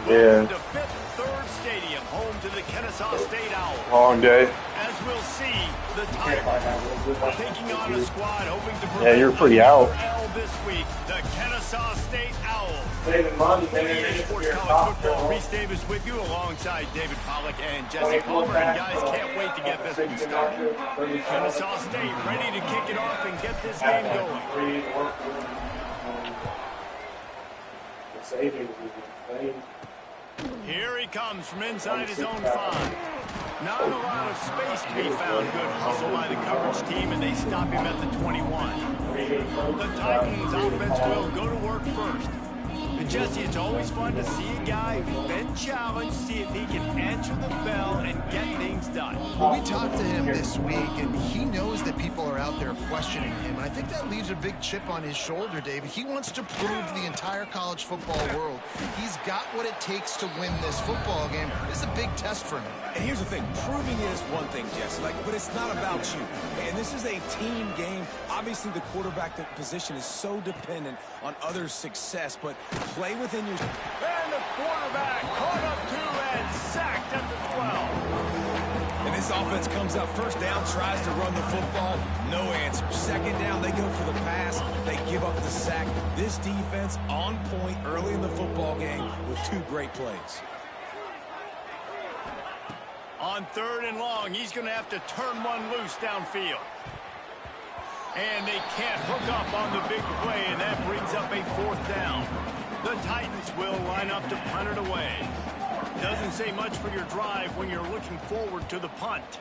Yeah. Welcome to Fifth Third Stadium, home to the Kennesaw State Owls. Long day. As we'll see, the Titans taking on a squad hoping to Yeah, you're pretty another out. L this week, the Kennesaw State Owls. Saving money, EA Sports College Football, Reese Davis with you alongside David Pollack and Jesse Palmer. And guys, can't wait to get this one started. Kennesaw State ready to kick it off and get this game going. Here he comes from inside his own 5. Not a lot of space to be found. Good hustle by the coverage team, and they stop him at the 21. The Titans offense will go to work first. And Jesse, it's always fun to see a guy who's been challenged, see if he can answer the bell and get things done. Well, we talked to him this week, and he knows that people are out there questioning him. And I think that leaves a big chip on his shoulder, David. He wants to prove to the entire college football world he's got what it takes to win this football game. This is a big test for him. And here's the thing, proving it is one thing, Jesse, but it's not about you. And this is a team game. Obviously, the quarterback position is so dependent on others' success, but play within your... And the quarterback caught up to and sacked at the 12. And this offense comes up first down, tries to run the football, no answer. Second down, they go for the pass, they give up the sack. This defense on point early in the football game with 2 great plays. On 3rd and long, he's going to have to turn one loose downfield. And they can't hook up on the big play, and that brings up a 4th down. The Titans will line up to punt it away. Doesn't say much for your drive when you're looking forward to the punt.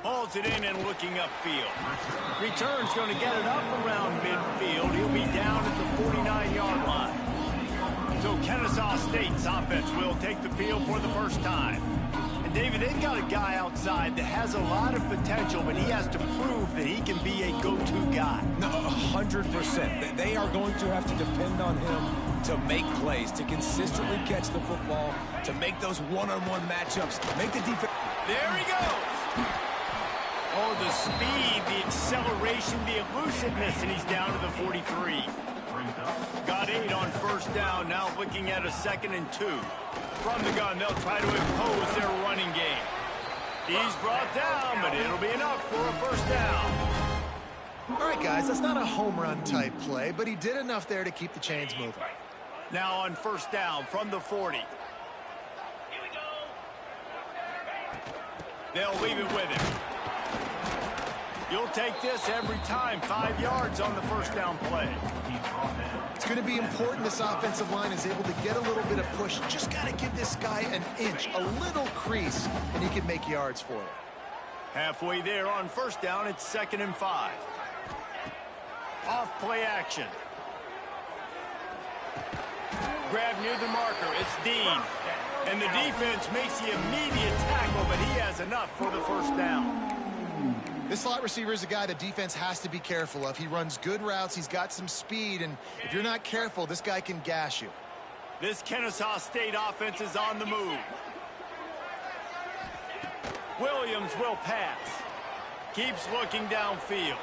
Hauls it in and looking upfield. Return's going to get it up around midfield. He'll be down at the 49-yard line. So Kennesaw State's offense will take the field for the first time. And David, they've got a guy outside that has a lot of potential, but he has to prove that he can be a go-to guy. No, 100%. They are going to have to depend on him to make plays, to consistently catch the football, to make those one-on-one matchups, make the defense. There he goes. Oh, the speed, the acceleration, the elusiveness, and he's down to the 43. Got 8 on first down, now looking at a 2nd and 2. From the gun, they'll try to impose their running game. He's brought down, but it'll be enough for a first down. All right, guys, that's not a home run type play, but he did enough there to keep the chains moving. Now on first down from the 40. They'll leave it with him. You'll take this every time. 5 yards on the first down play. It's going to be important this offensive line is able to get a little bit of push. Just got to give this guy an inch, a little crease, and he can make yards for it. Halfway there on first down, it's 2nd and 5. Off play action. Grab near the marker. It's Dean. And the defense makes the immediate tackle, but he has enough for the first down. This slot receiver is a guy the defense has to be careful of. He runs good routes. He's got some speed, and if you're not careful, this guy can gash you. This Kennesaw State offense is on the move. Williams will pass. Keeps looking downfield.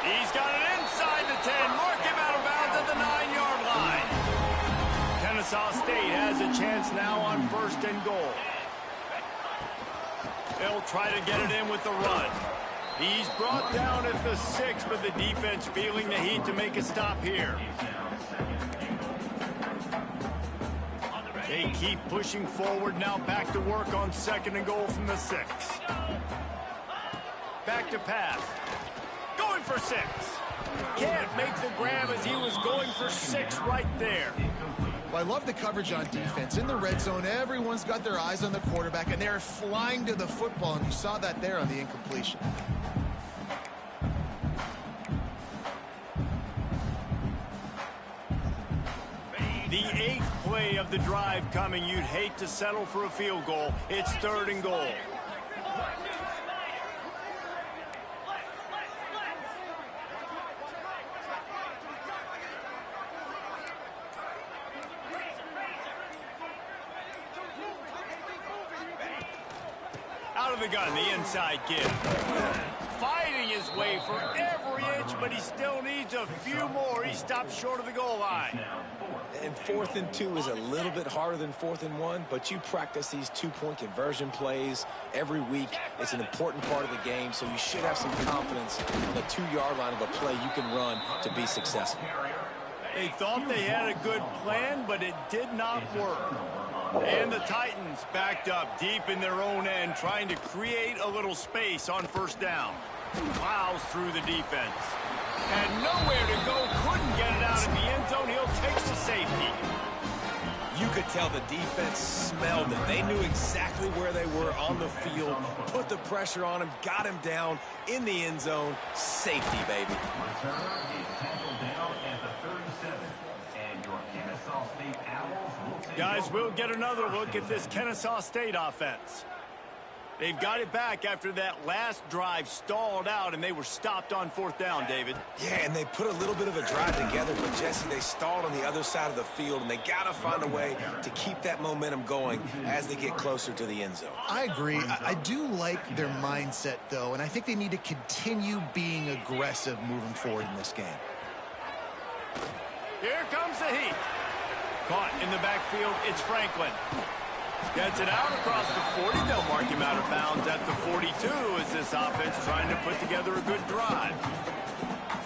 He's got it inside the 10. Mark him out of bounds at the 9-yard line. Kennesaw State has a chance now on 1st and goal. They'll try to get it in with the run. He's brought down at the 6, but the defense feeling the heat to make a stop here. They keep pushing forward, now back to work on 2nd and goal from the 6. Back to pass. Going for 6. Can't make the grab as he was going for 6 right there. Well, I love the coverage on defense. In the red zone, everyone's got their eyes on the quarterback, and they're flying to the football, and you saw that there on the incompletion. The 8th play of the drive coming. You'd hate to settle for a field goal. It's 3rd and goal. Out of the gun, the inside give. fighting his way for every inch, but he still needs a few more. He stopped short of the goal line. And 4th and 2 is a little bit harder than 4th and 1, but you practice these 2-point conversion plays every week. It's an important part of the game, so you should have some confidence in the 2-yard line of a play you can run to be successful. They thought they had a good plan, but it did not work. And the Titans backed up deep in their own end, trying to create a little space on 1st down. Plows through the defense. Had nowhere to go, couldn't get it out of the end zone. He'll take the safety. You could tell the defense smelled it. They knew exactly where they were on the field, put the pressure on him, got him down in the end zone. Safety, baby. Guys, we'll get another look at this Kennesaw State offense. They've got it back after that last drive stalled out, and they were stopped on 4th down, David. Yeah, and they put a little bit of a drive together, but, Jesse, they stalled on the other side of the field, and they got to find a way to keep that momentum going as they get closer to the end zone. I agree. I do like their mindset, though, and I think they need to continue being aggressive moving forward in this game. Here comes the heat. Caught in the backfield, it's Franklin. Gets it out across the 40. They'll mark him out of bounds at the 42 as this offense trying to put together a good drive.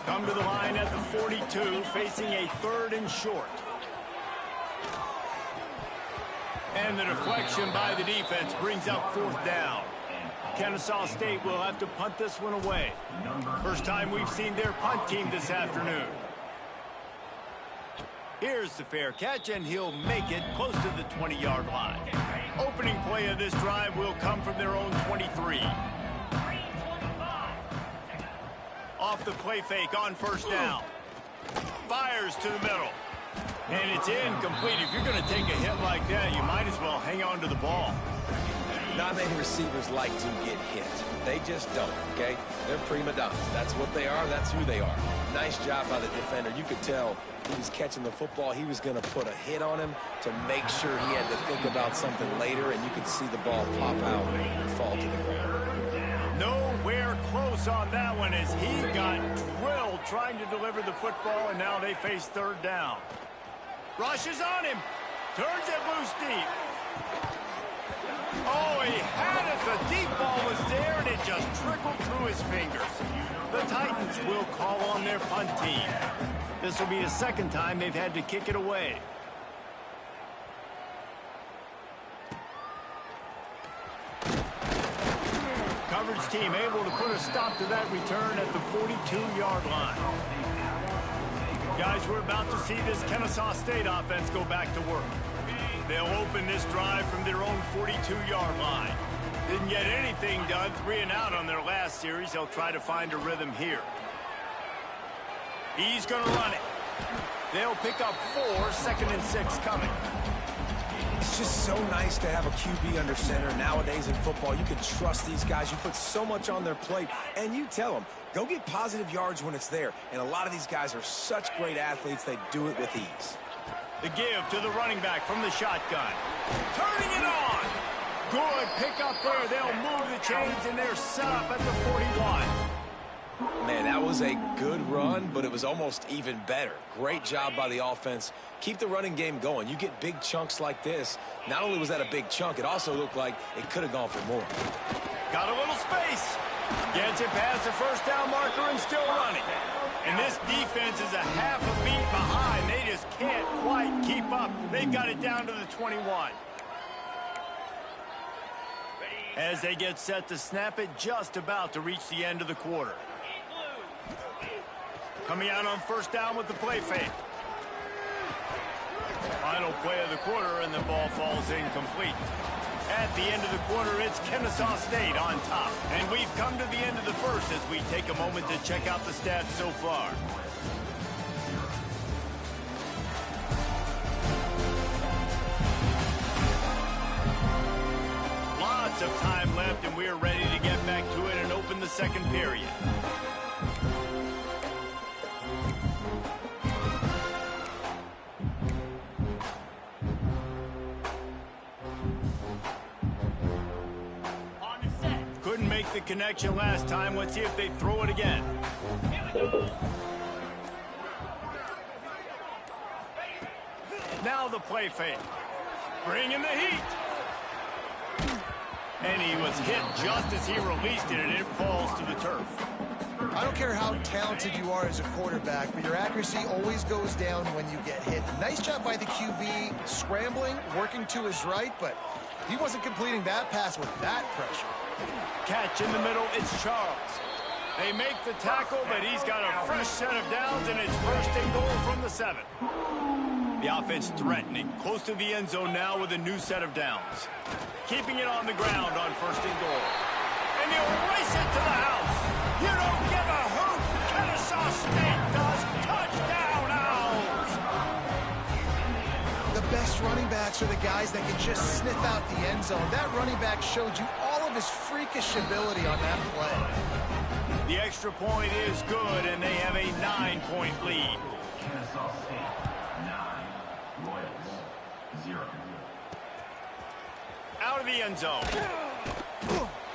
Come to the line at the 42, facing a 3rd and short. And the deflection by the defense brings up 4th down. Kennesaw State will have to punt this one away. First time we've seen their punt team this afternoon. Here's the fair catch, and he'll make it close to the 20-yard line. Opening play of this drive will come from their own 23. Off the play fake on 1st down. Fires to the middle. And it's incomplete. If you're going to take a hit like that, you might as well hang on to the ball. Not many receivers like to get hit. They just don't, okay? They're prima donnas. That's what they are. That's who they are. Nice job by the defender. You could tell he was catching the football. He was going to put a hit on him to make sure he had to think about something later, and you could see the ball pop out and fall to the ground. Nowhere close on that one as he got drilled trying to deliver the football, and now they face 3rd down. Rushes on him. Turns it loose deep. Oh, he had it. The deep ball was there, and it just trickled through his fingers. The Titans will call on their punt team. This will be the 2nd time they've had to kick it away. Coverage team able to put a stop to that return at the 42-yard line. Guys, we're about to see this Kennesaw State offense go back to work. They'll open this drive from their own 42-yard line. Didn't get anything done, 3 and out on their last series. They'll try to find a rhythm here. He's going to run it. They'll pick up 4, 2nd and 6 coming. It's just so nice to have a QB under center. Nowadays in football, you can trust these guys. You put so much on their plate, and you tell them, go get positive yards when it's there. And a lot of these guys are such great athletes, they do it with ease. The give to the running back from the shotgun. Turning it on. Good pickup there. They'll move the chains, and they're set up at the 41. Man, that was a good run, but it was almost even better. Great job by the offense. Keep the running game going. You get big chunks like this. Not only was that a big chunk, it also looked like it could have gone for more. Got a little space. Gets it past the 1st down marker and still running. And this defense is a half a beat behind. They just can't quite keep up. They've got it down to the 21. As they get set to snap it, just about to reach the end of the quarter. Coming out on 1st down with the play fake. Final play of the quarter, and the ball falls incomplete. At the end of the quarter, it's Kennesaw State on top. And we've come to the end of the 1st as we take a moment to check out the stats so far. Lots of time left, and we're ready to get back to it and open the 2nd period. the connection last time. Let's see if they throw it again. Now the play fake. Bringing the heat. And he was hit just as he released it, and it falls to the turf. I don't care how talented you are as a quarterback, but your accuracy always goes down when you get hit. Nice job by the QB scrambling, working to his right, but he wasn't completing that pass with that pressure. Catch in the middle, it's Charles. They make the tackle, but he's got a fresh set of downs, and it's first and goal from the 7. The offense threatening, close to the end zone now with a new set of downs. Keeping it on the ground on first and goal. And he'll race it to the house. You don't give a hoot. Kennesaw State does. Touchdown, Owls. The best running backs are the guys that can just sniff out the end zone. That running back showed you all of his freakish ability on that play. The extra point is good, and they have a 9-point lead. Kennesaw State, 9. Royals, 0. Out of the end zone.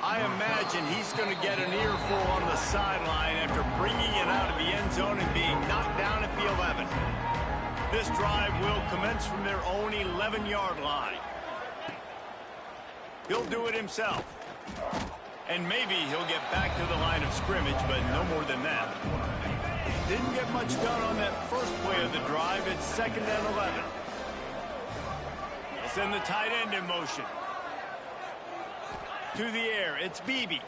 I imagine he's going to get an earful on the sideline after bringing it out of the end zone and being knocked down at the 11. This drive will commence from their own 11-yard line. He'll do it himself. And maybe he'll get back to the line of scrimmage, but no more than that. Didn't get much done on that first play of the drive. It's 2nd and 11. They'll send the tight end in motion. To the air, it's Beebe.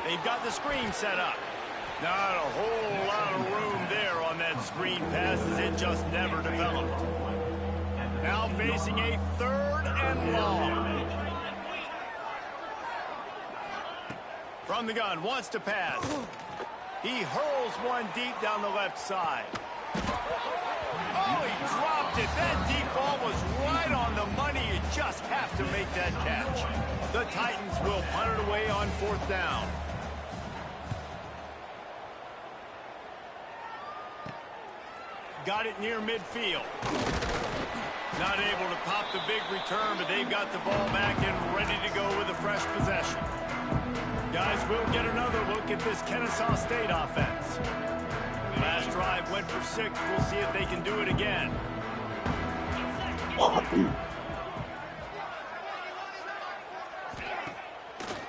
They've got the screen set up. Not a whole lot of room there on that screen pass as it just never developed. Now facing a 3rd and long. From the gun, wants to pass. He hurls one deep down the left side. Oh, he dropped it. That deep ball was right on the money. You just have to make that catch. The Titans will punt it away on 4th down. Got it near midfield. Not able to pop the big return, but they've got the ball back and ready to go with a fresh possession. Guys, we'll get another look at this Kennesaw State offense. Last drive went for 6. We'll see if they can do it again.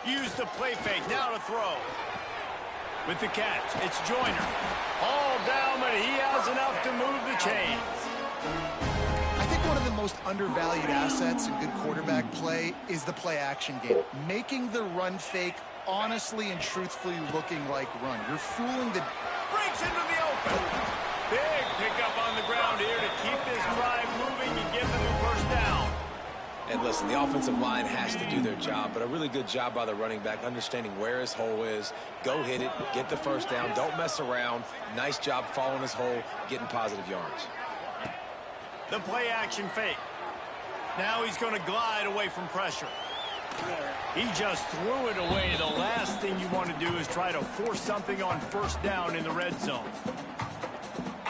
Use the play fake. Now to throw. With the catch, it's Joyner. All down, but he has enough to move the chains. I think one of the most undervalued assets in good quarterback play is the play-action game. Making the run fake honestly and truthfully looking like run. You're fooling the... Breaks into the open. Big pickup on the ground here to keep this drive moving and give them a first down. And listen, the offensive line has to do their job, but a really good job by the running back understanding where his hole is. Go hit it, get the first down, don't mess around. Nice job following his hole, getting positive yards. The play action fake. Now he's going to glide away from pressure. He just threw it away. The last thing you want to do is try to force something on first down in the red zone.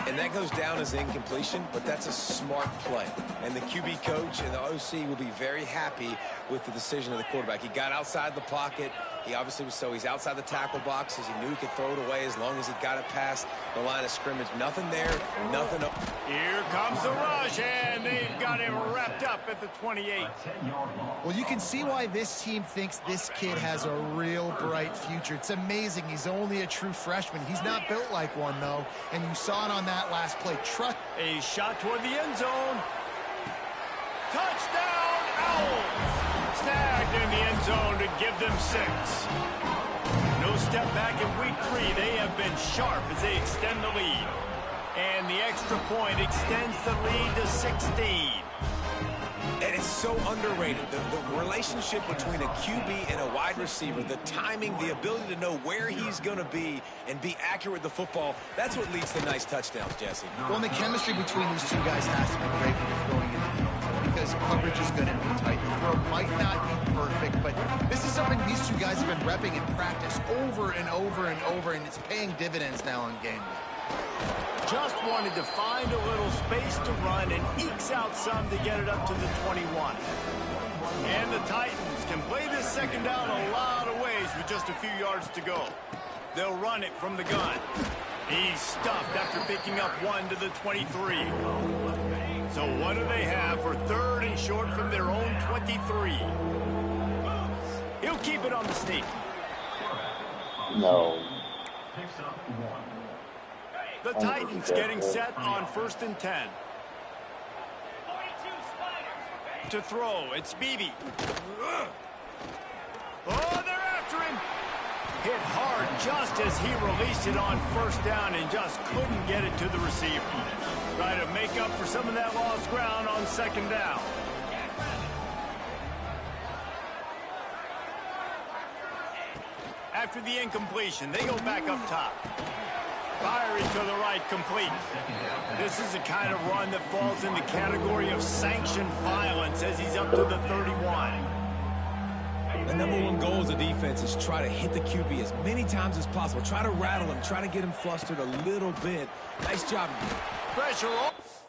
And that goes down as incompletion, but that's a smart play. And the QB coach and the OC will be very happy with the decision of the quarterback. He got outside the pocket. He obviously was he's outside the tackle boxes. He knew he could throw it away as long as he got it past the line of scrimmage. Nothing there, nothing up. Here comes the rush, and they've got him wrapped up at the 28. Well, you can see why this team thinks this kid has a real bright future. It's amazing. He's only a true freshman. He's not built like one, though, and you saw it on that last play. A shot toward the end zone. Touchdown, Owls! Snagged in the end zone to give them 6. No step back in week 3. They have been sharp as they extend the lead. And the extra point extends the lead to 16. And it's so underrated. The relationship between a QB and a wide receiver, the timing, the ability to know where he's going to be and be accurate with the football, that's what leads to nice touchdowns, Jesse. Well, and the chemistry between these two guys has to be great when you're throwing in the end zone because coverage is going to be tight. The throw might not be perfect, but this is something these two guys have been repping in practice over and over and over, and it's paying dividends now on game day. Just wanted to find a little space to run and ekes out some to get it up to the 21. And the Titans can play this second down a lot of ways with just a few yards to go. They'll run it from the gun. He's stuffed after picking up one to the 23. So what do they have for 3rd and short from their own 23? He'll keep it on the sneak. No. The Titans getting set on 1st and 10. To throw, it's Beebe. Oh, they're after him. Hit hard just as he released it on 1st down and just couldn't get it to the receiver. Try to make up for some of that lost ground on 2nd down. After the incompletion, they go back up top. Fiery to the right, complete. This is the kind of run that falls in the category of sanctioned violence as he's up to the 31. The number one goal as a defense is try to hit the QB as many times as possible. Try to rattle him, try to get him flustered a little bit. Nice job. Pressure off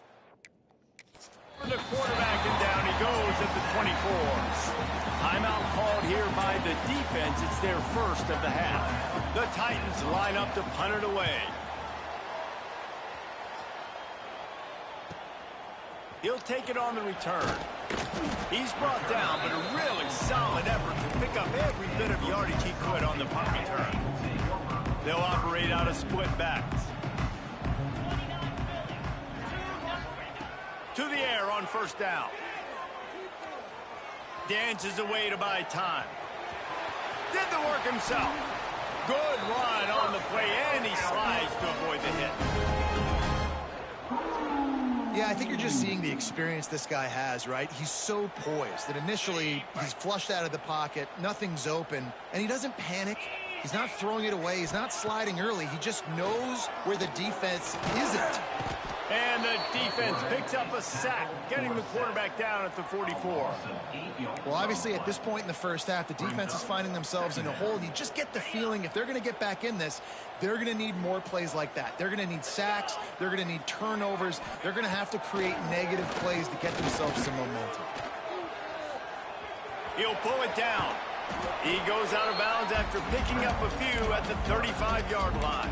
for the quarterback, and down he goes at the 24. Timeout called here by the defense. It's their first of the half. The Titans line up to punt it away. He'll take it on the return. He's brought down, but a really solid effort to pick up every bit of yardage he could on the punt return. They'll operate out of split backs. To the air on 1st down. Dances away to buy time. Did the work himself. Good run on the play, and he slides to avoid the hit. Yeah, I think you're just seeing the experience this guy has, right? He's so poised that initially he's flushed out of the pocket, nothing's open, and he doesn't panic. He's not throwing it away. He's not sliding early. He just knows where the defense isn't. And the defense picks up a sack, getting the quarterback down at the 44. Well, obviously, at this point in the first half, the defense is finding themselves in a hole. You just get the feeling if they're going to get back in this, they're going to need more plays like that. They're going to need sacks. They're going to need turnovers. They're going to have to create negative plays to get themselves some momentum. He'll pull it down. He goes out of bounds after picking up a few at the 35-yard line.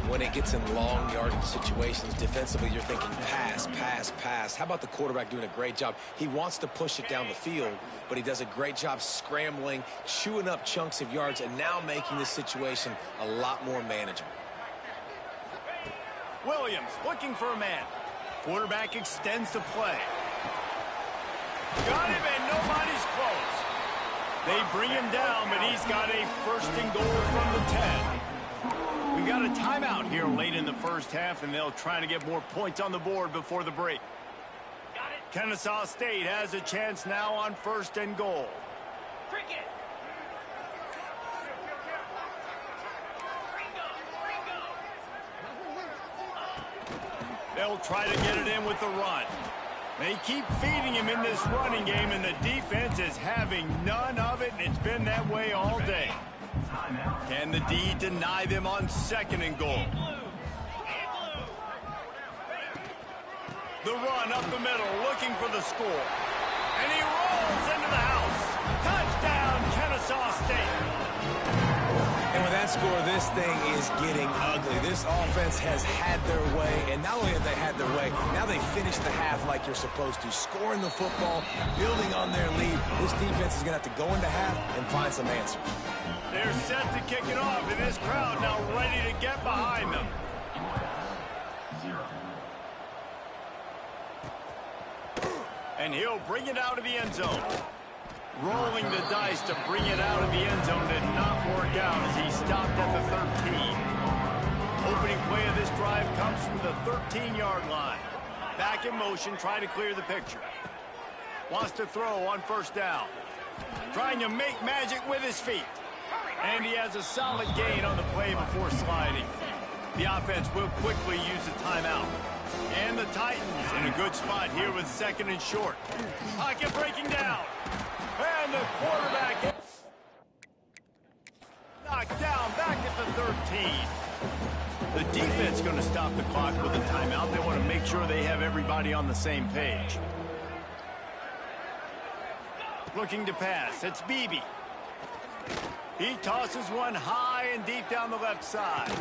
When it gets in long yardage situations, defensively, you're thinking pass, pass, pass. How about the quarterback doing a great job? He wants to push it down the field, but he does a great job scrambling, chewing up chunks of yards, and now making this situation a lot more manageable. Williams looking for a man. Quarterback extends the play. Got him, and nobody's close. They bring him down, but he's got a 1st and goal from the 10. We've got a timeout here late in the first half, and they'll try to get more points on the board before the break. Kennesaw State has a chance now on 1st and goal. They'll try to get it in with the run. They keep feeding him in this running game, and the defense is having none of it, and it's been that way all day. Can the D deny them on 2nd and goal? The run up the middle, looking for the score. And he rolls into the house. Touchdown, Kennesaw State. And with that score, this thing is getting ugly. This offense has had their way, and not only have they had their way, now they finish the half like you're supposed to, scoring the football, building on their lead. This defense is going to have to go into half and find some answers. They're set to kick it off, and this crowd now ready to get behind them. 0. And he'll bring it out of the end zone. Rolling the dice to bring it out of the end zone did not work out as he stopped at the 13. Opening play of this drive comes from the 13-yard line. Back in motion, trying to clear the picture. Wants to throw on 1st down. Trying to make magic with his feet. And he has a solid gain on the play before sliding. The offense will quickly use a timeout. And the Titans in a good spot here with 2nd and short. Pocket breaking down. And the quarterback knocked down back at the 13. The defense going to stop the clock with a timeout. They want to make sure they have everybody on the same page. Looking to pass. It's Beebe. He tosses one high and deep down the left side.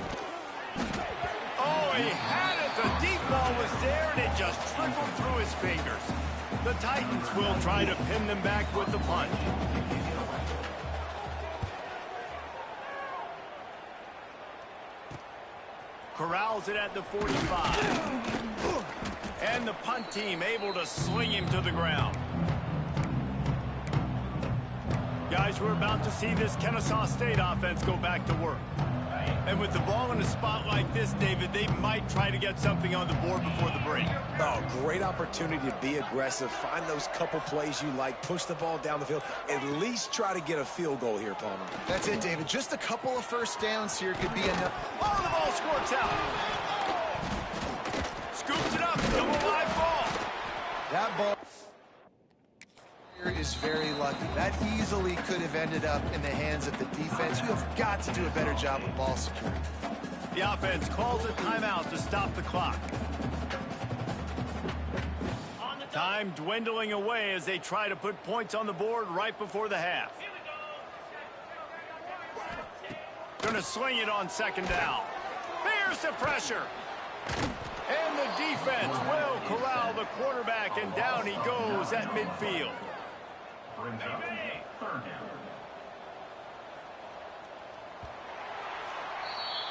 Oh, he had it. The deep ball was there, and it just trickled through his fingers. The Titans will try to pin them back with the punt. Corrals it at the 45. And the punt team able to sling him to the ground. Guys, we're about to see this Kennesaw State offense go back to work. And with the ball in a spot like this, David, they might try to get something on the board before the break. Oh, great opportunity to be aggressive. Find those couple plays you like. Push the ball down the field. At least try to get a field goal here, Palmer. That's it, David. Just a couple of first downs here could be enough. Oh, the ball squirts out. Scoops it up. Double live ball. That ball is very lucky. That easily could have ended up in the hands of the defense. You have got to do a better job with ball security. The offense calls a timeout to stop the clock. Time dwindling away as they try to put points on the board right before the half. Going to sling it on second down. Here's the pressure. And the defense will corral the quarterback, and down he goes at midfield.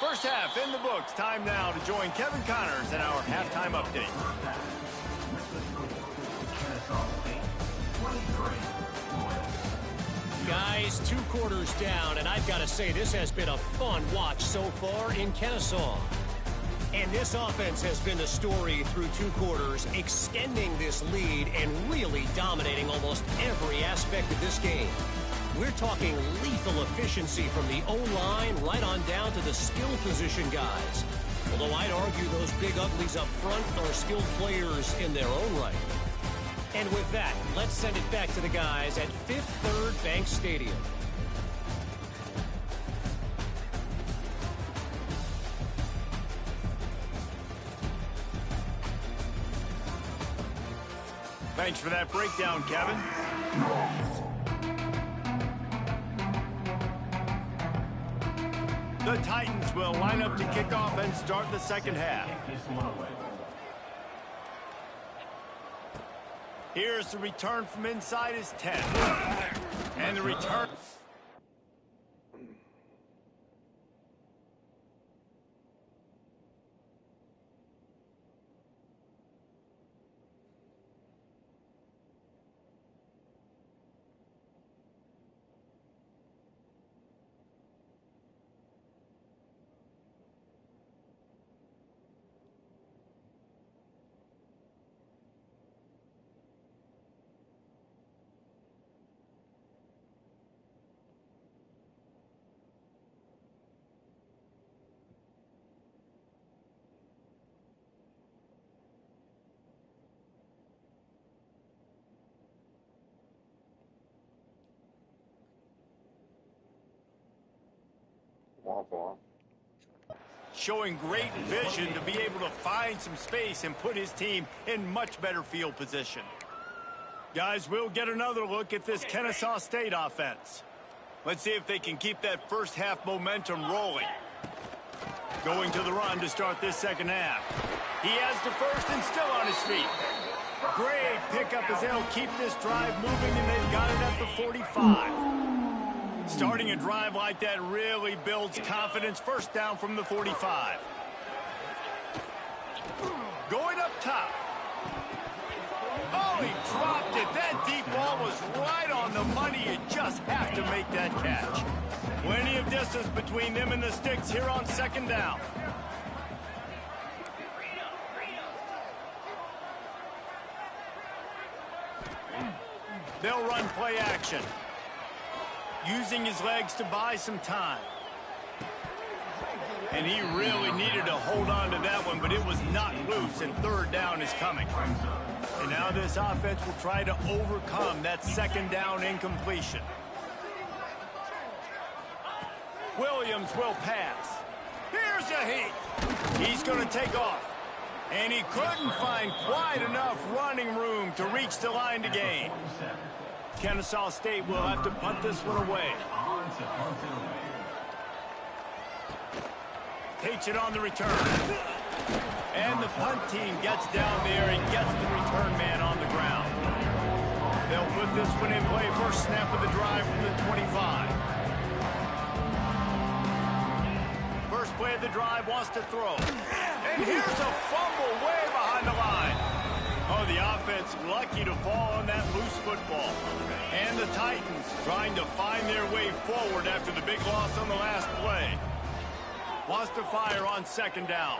First half in the books. Time now to join Kevin Connors in our halftime update. Guys, 2 quarters down, and I've got to say this has been a fun watch so far in Kennesaw. And this offense has been the story through 2 quarters, extending this lead and really dominating almost every aspect of this game. We're talking lethal efficiency from the O-line right on down to the skill position guys. Although I'd argue those big uglies up front are skilled players in their own right. And with that, let's send it back to the guys at Fifth Third Bank Stadium. Thanks for that breakdown, Kevin. The Titans will line up to kick off and start the second half. Here's the return from inside his 10. And the return. Showing great vision to be able to find some space and put his team in much better field position. Guys, we'll get another look at this Kennesaw State offense. Let's see if they can keep that first half momentum rolling. Going to the run to start this second half. He has the first and still on his feet. Great pickup as they'll keep this drive moving, and they've got it at the 45. Starting a drive like that really builds confidence. First down from the 45. Going up top. Oh, he dropped it. That deep ball was right on the money. You just have to make that catch. Plenty of distance between them and the sticks here on second down. They'll run play action. Using his legs to buy some time. And he really needed to hold on to that one, but it was not loose, and third down is coming. And now this offense will try to overcome that second down incompletion. Williams will pass. Here's a heat. He's going to take off. And he couldn't find quite enough running room to reach the line to gain. Kennesaw State will have to punt this one away. Takes it on the return. And the punt team gets down there and gets the return man on the ground. They'll put this one in play. First snap of the drive from the 25. First play of the drive, wants to throw. And here's a fumble way behind the line. Oh, the offense lucky to fall on that loose football. And the Titans trying to find their way forward after the big loss on the last play. Wants to fire on second down.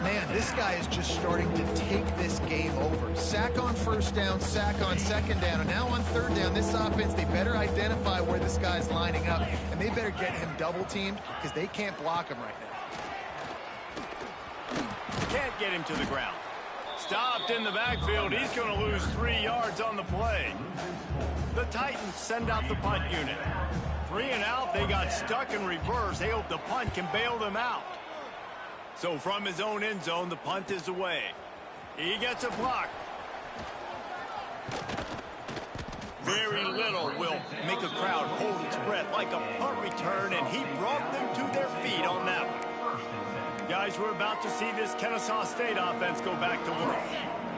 Man, this guy is just starting to take this game over. Sack on first down, sack on second down, and now on third down, this offense, they better identify where this guy's lining up, and they better get him double-teamed because they can't block him right now. Can't get him to the ground. Stopped in the backfield. He's going to lose 3 yards on the play. The Titans send out the punt unit. 3 and out, they got stuck in reverse. They hope the punt can bail them out. So from his own end zone, the punt is away. He gets a block. Very little will make a crowd hold its breath like a punt return, and he brought them to their feet on that one. Guys, we're about to see this Kennesaw State offense go back to work.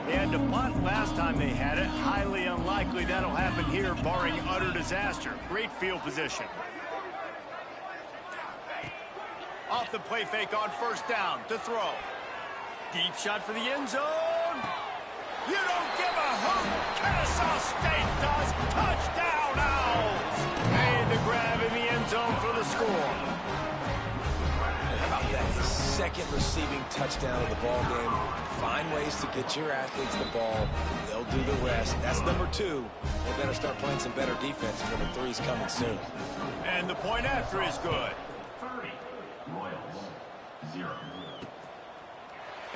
They had to punt last time they had it. Highly unlikely that'll happen here, barring utter disaster. Great field position. Off the play fake on first down to throw. Deep shot for the end zone. You don't give a hoot. Kennesaw State does. Touchdown, Owls. Made the grab in the end zone for the score. How about that? His second receiving touchdown of the ball game. Find ways to get your athletes the ball. They'll do the rest. That's number 2. They better start playing some better defense. Number 3 is coming soon. And the point after is good. 30. Royals, 0.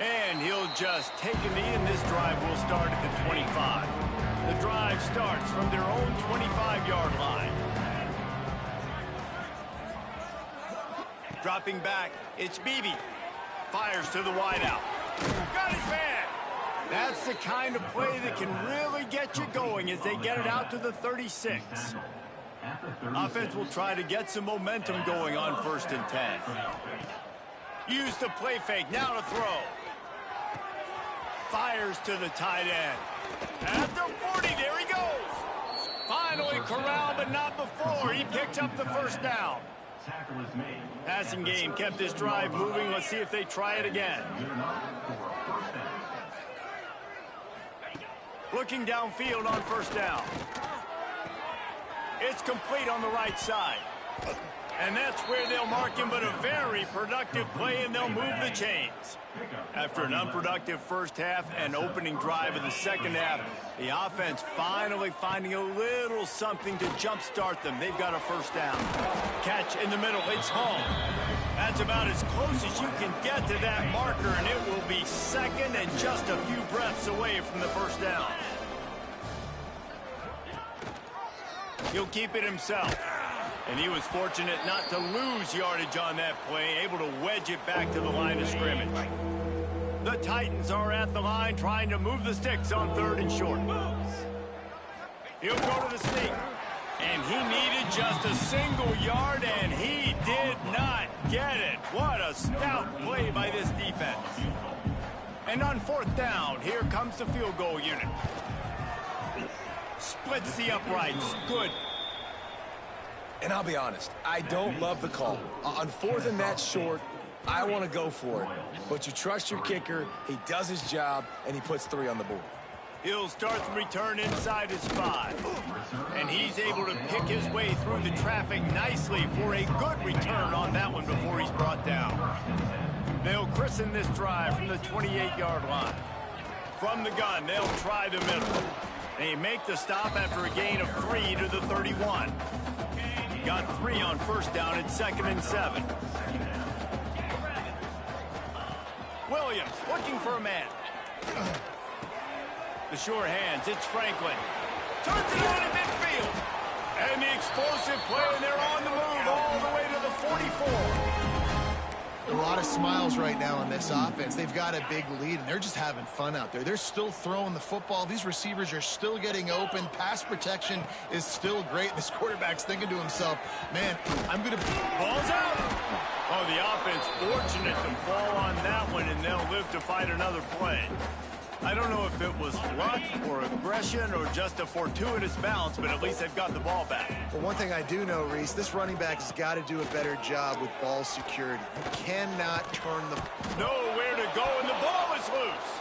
And he'll just take a knee, and this drive will start at the 25. The drive starts from their own 25-yard line. Dropping back, it's Beebe. Fires to the wideout. Got his man. That's the kind of play that can really get you going as they get it out to the 36. Offense will try to get some momentum going on 1st and 10. Use the play fake, now to throw. Fires to the tight end. At the 40, there he goes. Finally corralled, but not before. He picked up the first down. Passing game kept this drive moving. Let's see if they try it again. Looking downfield on first down. It's complete on the right side. And that's where they'll mark him, but a very productive play, and they'll move the chains. After an unproductive first half and opening drive of the second half, the offense finally finding a little something to jumpstart them. They've got a first down. Catch in the middle. It's home. That's about as close as you can get to that marker, and it will be second and just a few breaths away from the first down. He'll keep it himself. And he was fortunate not to lose yardage on that play, able to wedge it back to the line of scrimmage. The Titans are at the line trying to move the sticks on 3rd and short. He'll go to the sneak. And he needed just a single yard, and he did not get it. What a stout play by this defense. And on 4th down, here comes the field goal unit. Splits the uprights. Good. And I'll be honest, I don't love the call. On 4th and that short, I want to go for it. But you trust your kicker, he does his job, and he puts 3 on the board. He'll start the return inside his 5. And he's able to pick his way through the traffic nicely for a good return on that one before he's brought down. They'll christen this drive from the 28-yard line. From the gun, they'll try the middle. They make the stop after a gain of 3 to the 31. Got 3 on first down at 2nd and 7. Williams looking for a man. The sure hands, it's Franklin. Turns it on in midfield. And the explosive play, and they're on the move all the way to the 44. A lot of smiles right now on this offense. They've got a big lead, and they're just having fun out there. They're still throwing the football. These receivers are still getting open. Pass protection is still great. This quarterback's thinking to himself, man, I'm going to... Ball's out. Oh, the offense fortunate to fall on that one, and they'll live to fight another play. I don't know if it was luck or aggression or just a fortuitous bounce, but at least they've got the ball back. Well, one thing I do know, Reese, this running back has got to do a better job with ball security. You cannot turn the... Nowhere to go, and the ball is loose.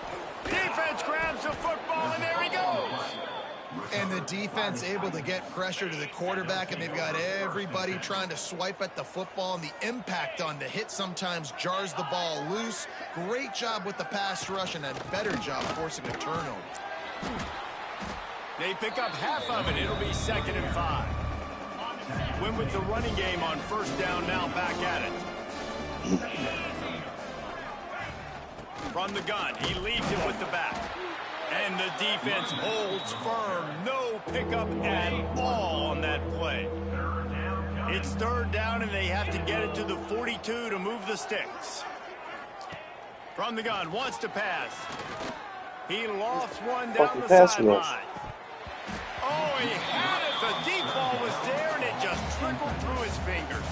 Defense grabs the football, and there he goes. And the defense able to get pressure to the quarterback, and they've got everybody trying to swipe at the football, and the impact on the hit sometimes jars the ball loose. Great job with the pass rush, and a better job forcing a turnover. They pick up half of it. It'll be 2nd and 5. Win with the running game on first down, now back at it. From the gun, he leaves it with the back. And the defense holds firm. No pickup at all on that play. It's 3rd down, and they have to get it to the 42 to move the sticks. From the gun, wants to pass. He lofts one down the sideline. Oh, he had it. The deep ball was there, and it just trickled through his fingers.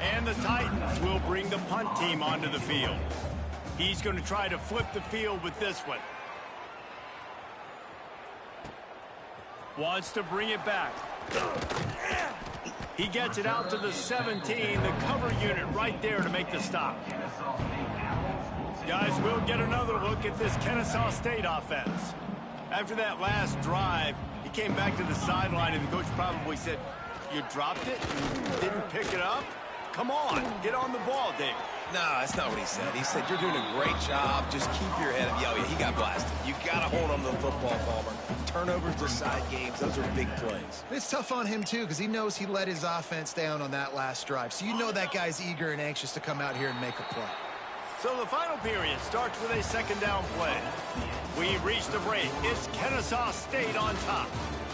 And the Titans will bring the punt team onto the field. He's going to try to flip the field with this one. Wants to bring it back. He gets it out to the 17. The cover unit right there to make the stop. Guys, we'll get another look at this Kennesaw State offense. After that last drive, he came back to the sideline, and the coach probably said, "You dropped it? You didn't pick it up? Come on, get on the ball, David." No, that's not what he said. He said, "You're doing a great job. Just keep your head up." Yeah, he got blasted. You got to hold on to the football, Palmer. Turnovers decide games. Those are big plays. It's tough on him, too, because he knows he let his offense down on that last drive. So you know that guy's eager and anxious to come out here and make a play. So the final period starts with a 2nd down play. We reach the break. It's Kennesaw State on top.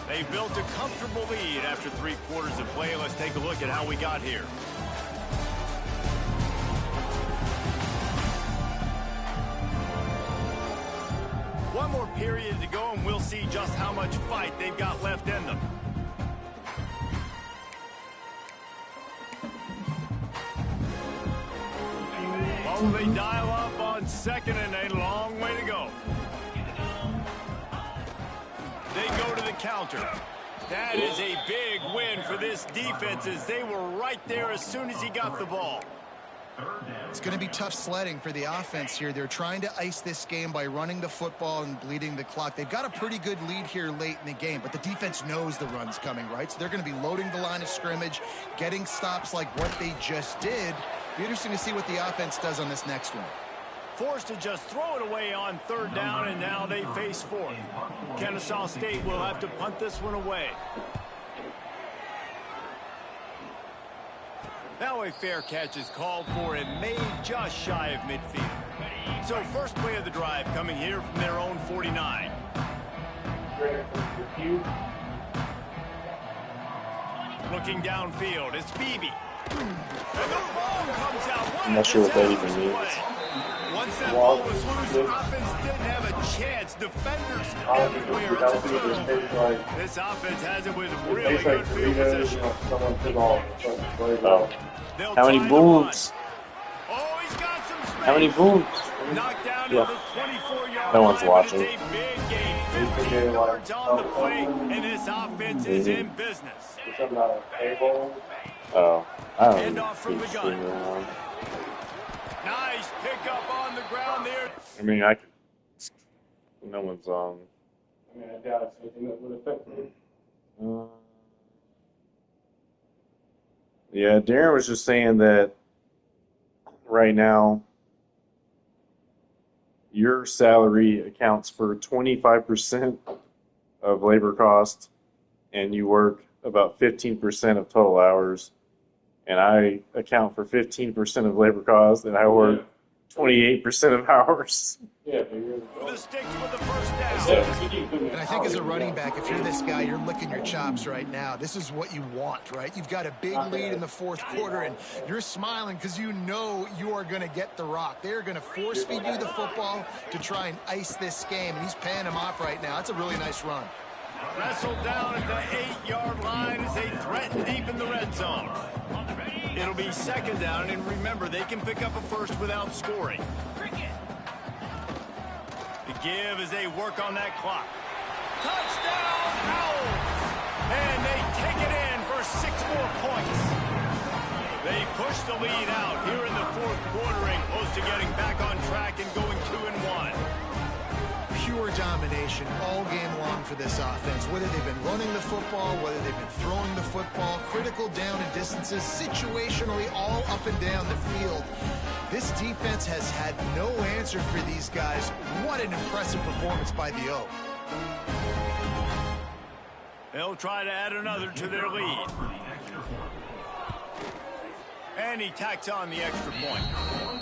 They built a comfortable lead after 3 quarters of play. Let's take a look at how we got here. One more period to go, and we'll see just how much fight they've got left in them. Oh, they dial up on 2nd, and a long way to go. They go to the counter. That is a big win for this defense, as they were right there as soon as he got the ball. It's going to be tough sledding for the offense here. They're trying to ice this game by running the football and bleeding the clock. They've got a pretty good lead here late in the game, but the defense knows the run's coming, right? So they're going to be loading the line of scrimmage, getting stops like what they just did. Be interesting to see what the offense does on this next one. Forced to just throw it away on 3rd down, and now they face 4th. Kennesaw State will have to punt this one away. Now a fair catch is called for and made just shy of midfield. So first play of the drive coming here from their own 49. Looking downfield, it's Beebe. And the ball comes out. I'm not sure what that even means. Once that ball was loose, the offense didn't have a chance. Defenders everywhere. It's a turnover. This offense has it with really good field position. How many booms? Oh, he's got some space. How many booms? Knocked down to the 24-yard No one's line, watching. It's a big game. 15 yards on the play, and this offense is in business. Oh, I don't Hand know. off from the gun. Nice pickup on the ground there. I mean, I could. No one's on. Yeah, Darren was just saying that right now your salary accounts for 25% of labor cost, and you work about 15% of total hours. And I account for 15% of labor cost, and I work 28% of ours. The sticks with the first down. And I think as a running back, if you're this guy, you're licking your chops right now. This is what you want, right? You've got a big lead in the fourth quarter, and you're smiling because you know you are going to get the rock. They're going to force feed you the football to try and ice this game, and he's paying him off right now. That's a really nice run. Wrestled down at the 8-yard line as they threaten deep in the red zone. It'll be second down, and remember, they can pick up a first without scoring. The give as they work on that clock. Touchdown, Owls! And they take it in for 6 more points. They push the lead out here in the fourth quarter and close to getting back on track and going 2-1. Pure domination all game long for this offense. Whether they've been running the football, whether they've been throwing the football, critical down and distances, situationally all up and down the field. This defense has had no answer for these guys. What an impressive performance by the O. They'll try to add another to their lead. And he tacks on the extra point.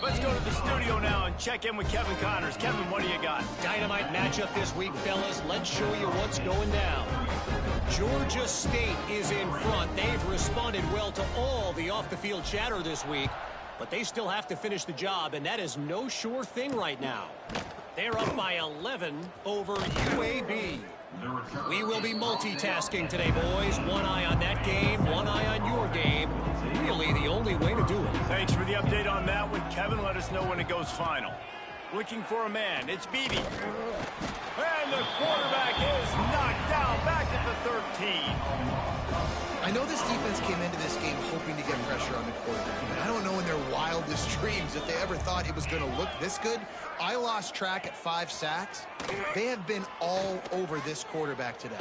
Let's go to the studio now and check in with Kevin Connors. Kevin, what do you got? Dynamite matchup this week, fellas. Let's show you what's going down. Georgia State is in front. They've responded well to all the off-the-field chatter this week, but they still have to finish the job, and that is no sure thing right now. They're up by 11 over UAB. We will be multitasking today, boys. One eye on that game, one eye on your game. Really the only way to do it. Thanks for the update on that one, Kevin. Let us know when it goes final. Looking for a man. It's Beebe. And the quarterback is knocked down back at the 13. I know this defense came into this game hoping to get pressure on the quarterback, but I don't know in their wildest dreams if they ever thought it was going to look this good. I lost track at 5 sacks. They have been all over this quarterback today.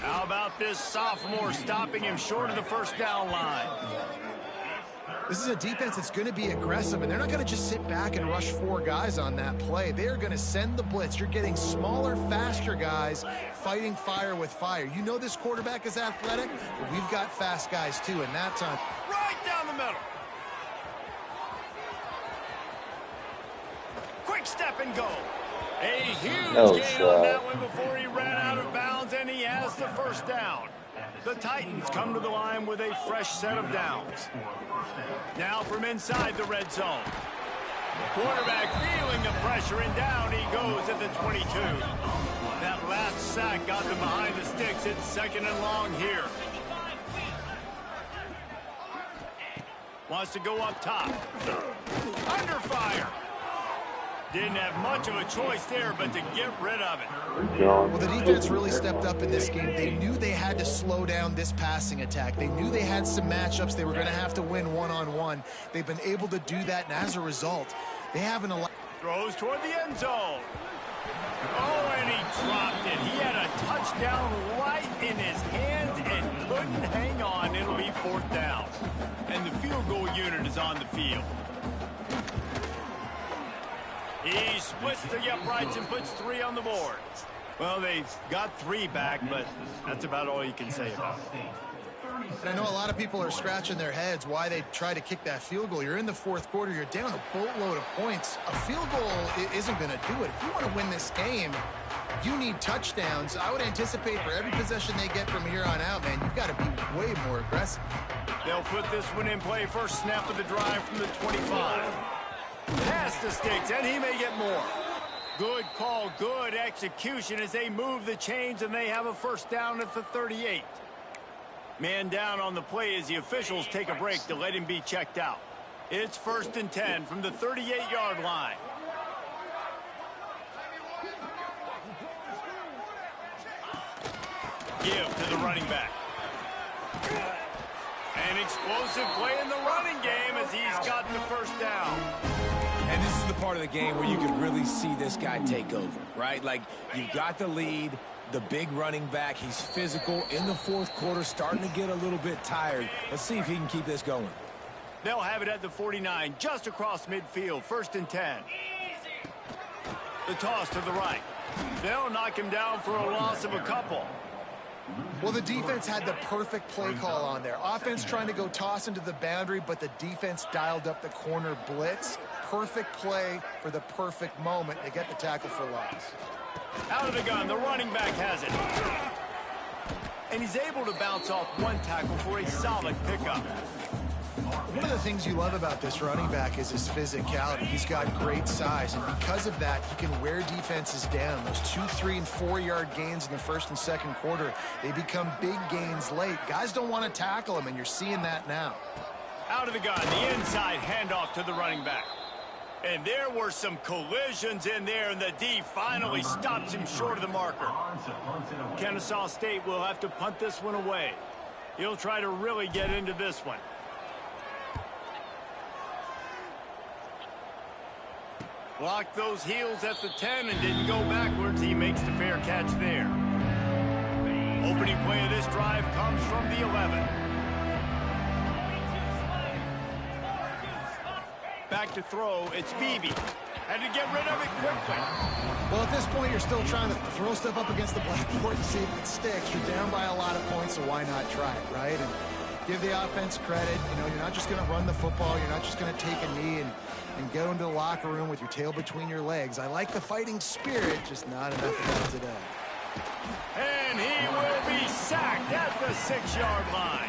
How about this sophomore stopping him short of the first down line? This is a defense that's going to be aggressive, and they're not going to just sit back and rush 4 guys on that play. They're going to send the blitz. You're getting smaller, faster guys fighting fire with fire. You know this quarterback is athletic, but we've got fast guys too, and that time. Right down the middle. Quick step and go. A huge gain on that one before he ran out of bounds, and he has the first down. The Titans come to the line with a fresh set of downs. Now from inside the red zone. Quarterback feeling the pressure, and down he goes at the 22. That last sack got them behind the sticks. It's second and long here. Wants to go up top. Under fire. Didn't have much of a choice there, but to get rid of it. Well, the defense really stepped up in this game. They knew they had to slow down this passing attack. They knew they had some matchups they were going to have to win one-on-one. They've been able to do that, and as a result, they haven't allowed. Throws toward the end zone. Oh, and he dropped it. He had a touchdown right in his hands and couldn't hang on. It'll be 4th down. And the field goal unit is on the field. He splits the uprights and puts 3 on the board. Well, they've got 3 back, but that's about all you can say about it. And I know a lot of people are scratching their heads why they try to kick that field goal. You're in the 4th quarter. You're down a boatload of points. A field goal isn't going to do it. If you want to win this game, you need touchdowns. I would anticipate for every possession they get from here on out, man, you've got to be way more aggressive. They'll put this one in play. First snap of the drive from the 25. Past the sticks, and he may get more. Good call, good execution as they move the chains, and they have a first down at the 38. Man down on the play as the officials take a break to let him be checked out. It's 1st and 10 from the 38-yard line. Give to the running back. An explosive play in the running game as he's got the first down. And this is the part of the game where you can really see this guy take over, right? Like, you've got the lead, the big running back. He's physical in the 4th quarter, starting to get a little bit tired. Let's see if he can keep this going. They'll have it at the 49, just across midfield, 1st and 10. The toss to the right. They'll knock him down for a loss of a couple. Well, the defense had the perfect play call on there. Offense trying to go toss into the boundary, but the defense dialed up the corner blitz. Perfect play for the perfect moment. They get the tackle for loss. Out of the gun, the running back has it. And he's able to bounce off one tackle for a solid pickup. One of the things you love about this running back is his physicality. He's got great size, and because of that, he can wear defenses down. Those 2, 3, and 4-yard gains in the first and second quarter, they become big gains late. Guys don't want to tackle him, and you're seeing that now. Out of the gun, the inside handoff to the running back. And there were some collisions in there, and the D finally stops him short of the marker. Kennesaw State will have to punt this one away. He'll try to really get into this one. Blocked those heels at the 10 and didn't go backwards. He makes the fair catch there. Opening play of this drive comes from the 11. Back to throw, it's Beebe. Had to get rid of it quickly. Well, at this point, you're still trying to throw stuff up against the blackboard to see if it sticks. You're down by a lot of points, so why not try it, right? And give the offense credit. You know, you're not just going to run the football. You're not just going to take a knee and go into the locker room with your tail between your legs. I like the fighting spirit, just not enough of that today. And he will be sacked at the 6-yard line.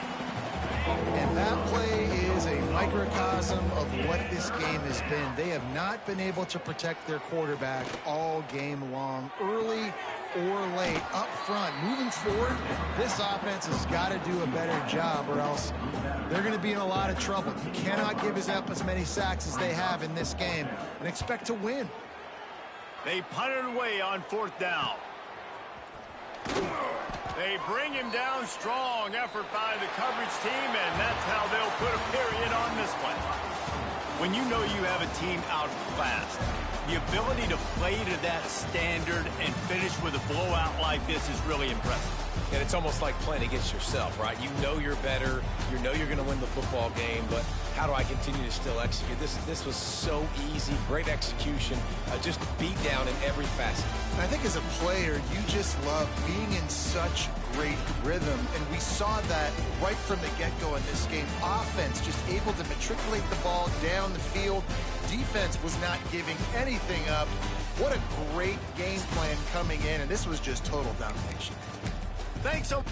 And that play is a microcosm of what this game has been. They have not been able to protect their quarterback all game long, early or late, up front. Moving forward, this offense has got to do a better job, or else they're going to be in a lot of trouble. You cannot give us up as many sacks as they have in this game and expect to win. They punted away on 4th down. They bring him down. Strong effort by the coverage team, and that's how they'll put a period on this one. When you know you have a team outclassed, the ability to play to that standard and finish with a blowout like this is really impressive. And it's almost like playing against yourself, right? You know you're better. You know you're going to win the football game, but how do I continue to still execute? This was so easy. Great execution. Just beat down in every facet. And I think as a player, you just love being in such great rhythm. And we saw that right from the get-go in this game. Offense just able to matriculate the ball down the field. Defense was not giving anything up. What a great game plan coming in. And this was just total domination. Thanks so much.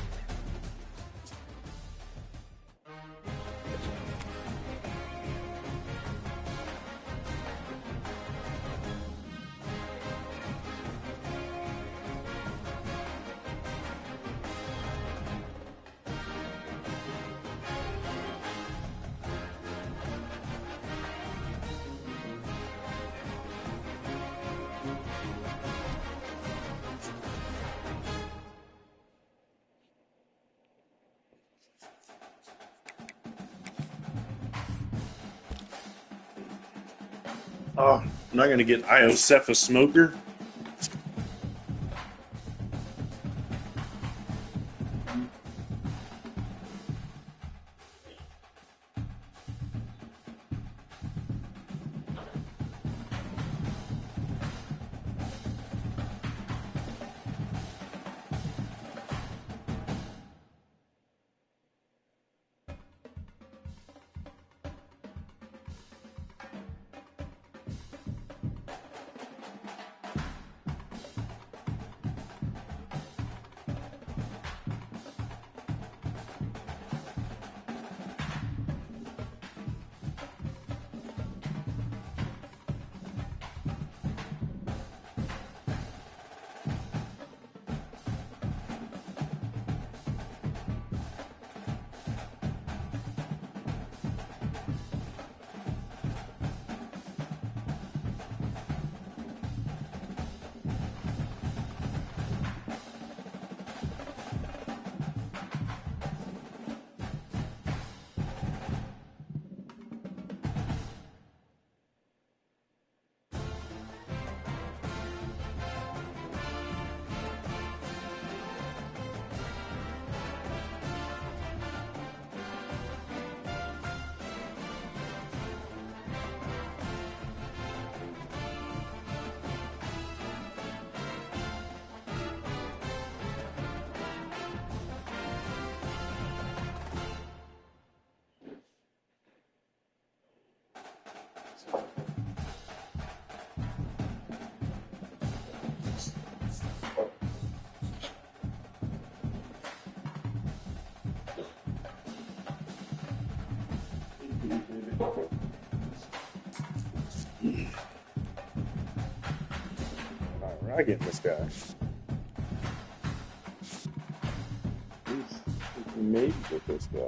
Oh, I'm not going to get Iosefa Smoker. not getting this guy. Maybe get this guy.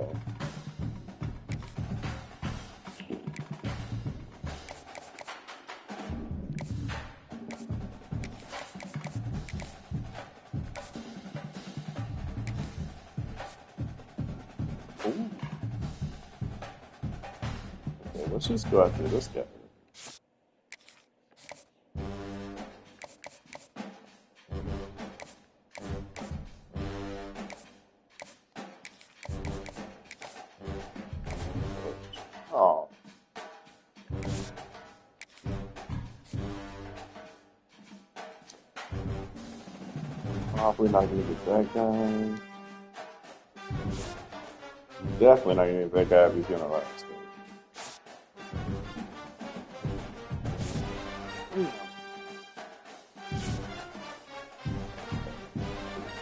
Ooh. Okay, let's just go after this guy. Oh. Probably not gonna get that guy. Definitely not gonna get that guy if he's gonna last.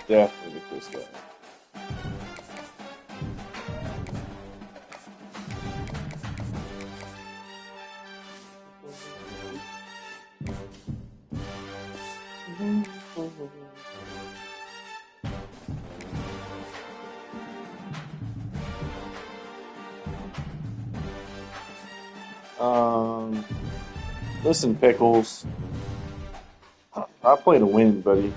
Definitely get this guy. Listen, Pickles. I play to win, buddy.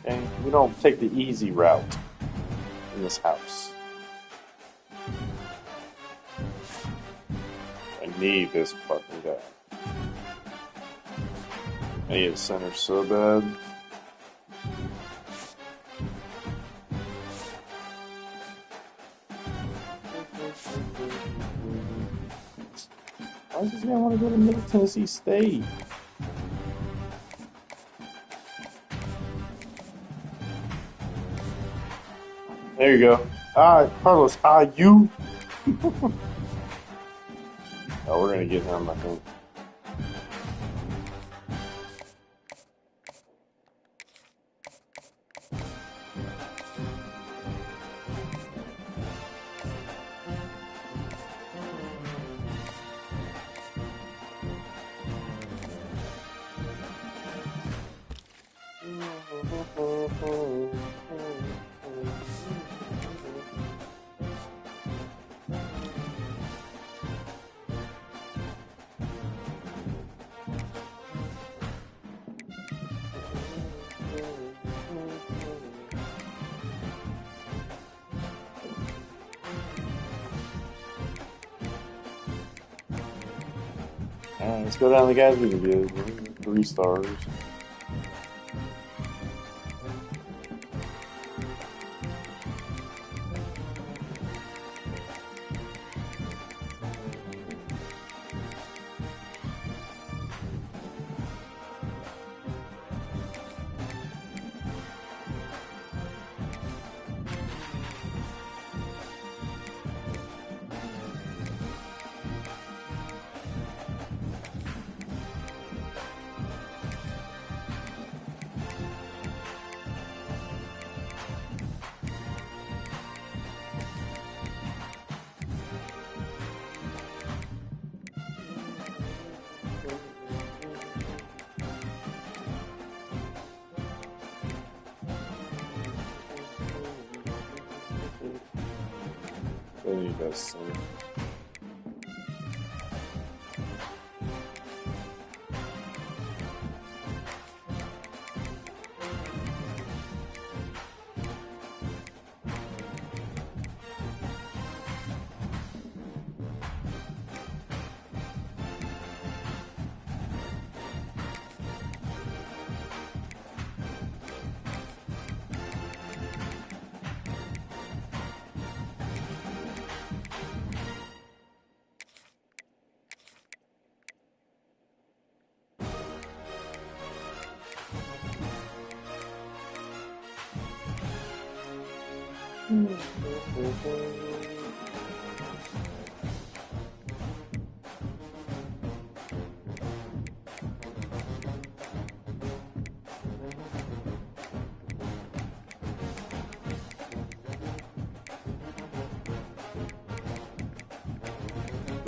Okay? We don't take the easy route in this house. I need this fucking guy. I need a center so bad. Why does this man want to go to Middle Tennessee State? There you go. Carlos, you. Oh, we're gonna get him, I think. Alright, let's go down to the guys we can get. 3 stars. There you go, son.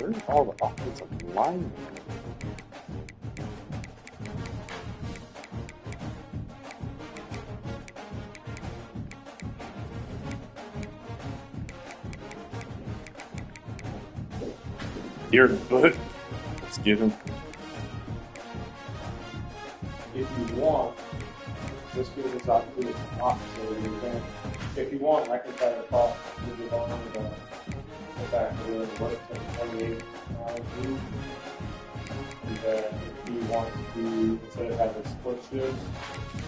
Where's all the offensive linemen? Here, foot. Let's get him. If you want, this gives us opportunity to not so you can. If you want, I can try to talk move it on and go back to where it works at 28 group. And then if he wants to, instead of having split shifts,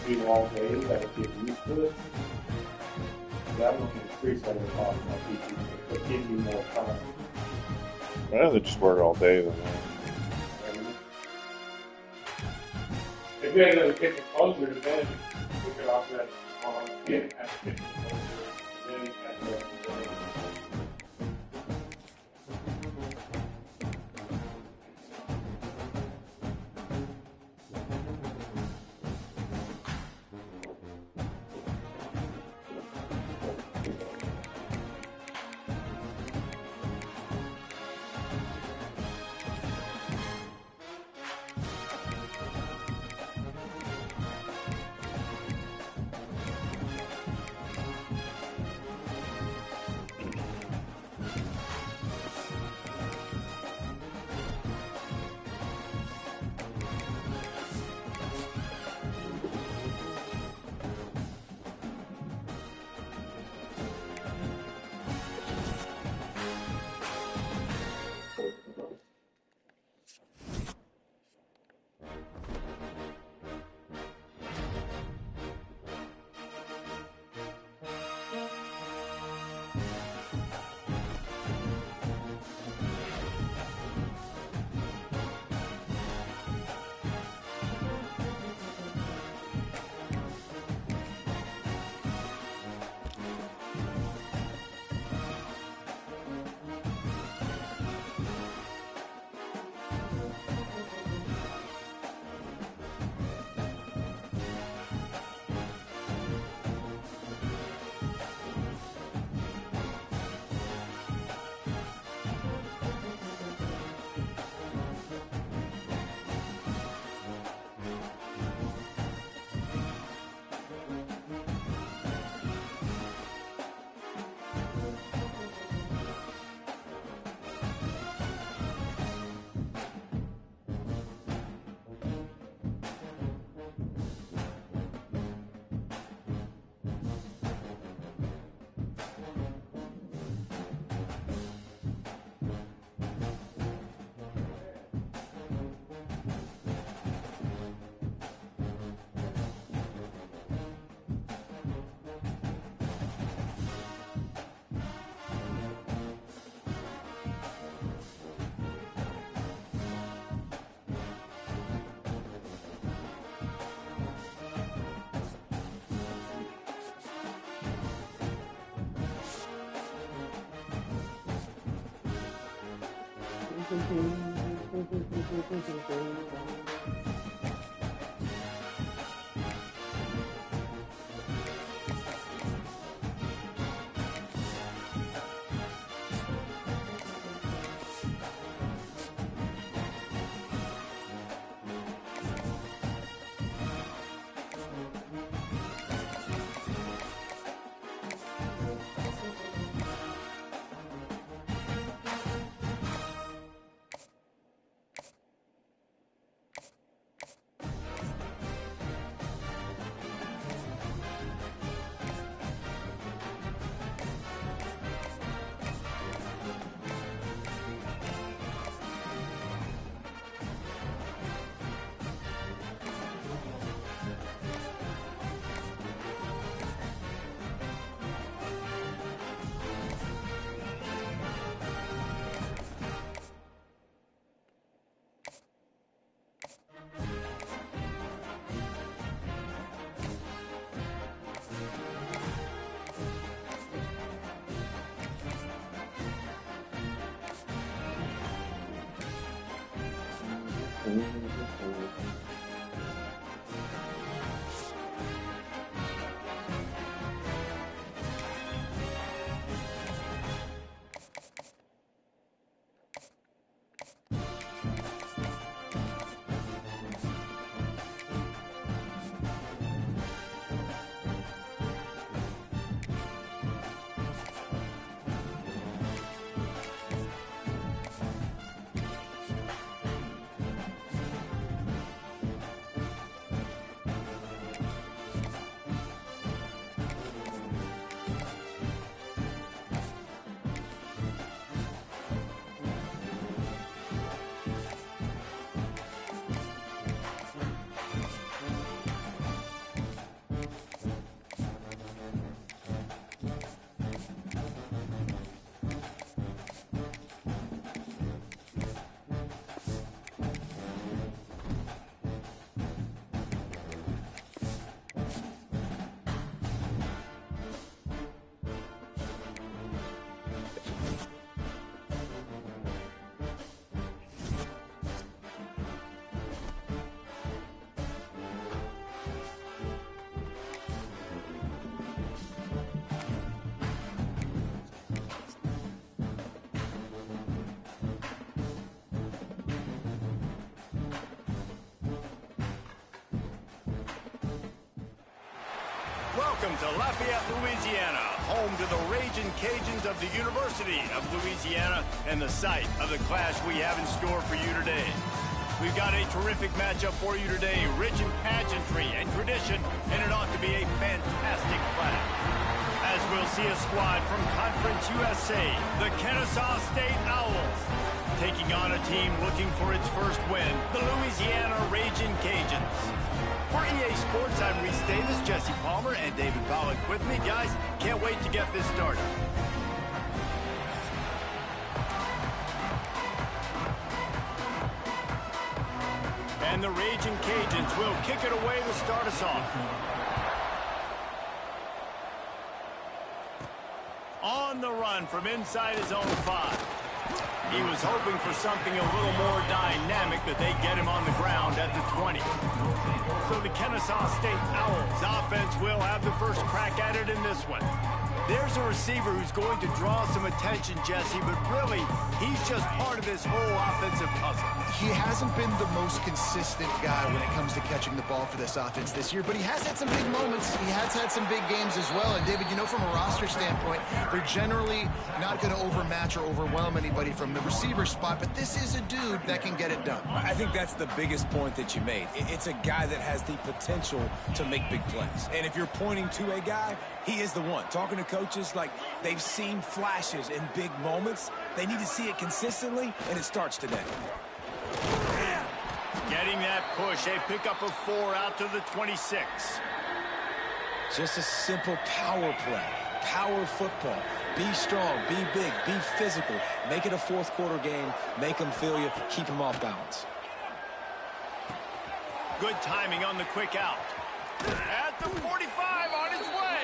do long days, that would get used to it. That would increase our cost on PT, but give you more time. I'd rather just work all day than that. If you had another kitchen closer, then we could offer that on getting at the kitchen closer, then at the Welcome to Lafayette, Louisiana, home to the Ragin' Cajuns of the University of Louisiana and the site of the clash we have in store for you today. We've got a terrific matchup for you today, rich in pageantry and tradition, and it ought to be a fantastic clash. As we'll see a squad from Conference USA, the Kennesaw State Owls, taking on a team looking for its first win, the Louisiana Ragin' Cajuns. For EA Sports, I'm Reese Davis, Jesse Palmer, and David Pollack with me. Guys, can't wait to get this started. And the Ragin' Cajuns will kick it away to start us off. On the run from inside his own 5. He was hoping for something a little more dynamic, but they get him on the ground at the 20. So the Kennesaw State Owls offense will have the first crack at it in this one. There's a receiver who's going to draw some attention, Jesse, but really, he's just part of this whole offensive puzzle. He hasn't been the most consistent guy when it comes to catching the ball for this offense this year, but he has had some big moments. He has had some big games as well. And, David, you know, from a roster standpoint, they're generally not going to overmatch or overwhelm anybody from the receiver spot, but this is a dude that can get it done. I think that's the biggest point that you made. It's a guy that has the potential to make big plays. And if you're pointing to a guy, he is the one. Talking to coaches, like, they've seen flashes in big moments. They need to see it consistently, and it starts today. Getting that push, a pickup of 4 out to the 26. Just a simple power play. Power football. Be strong, be big, be physical. Make it a fourth quarter game. Make them feel you. Keep them off balance. Good timing on the quick out. At the 45 on his way.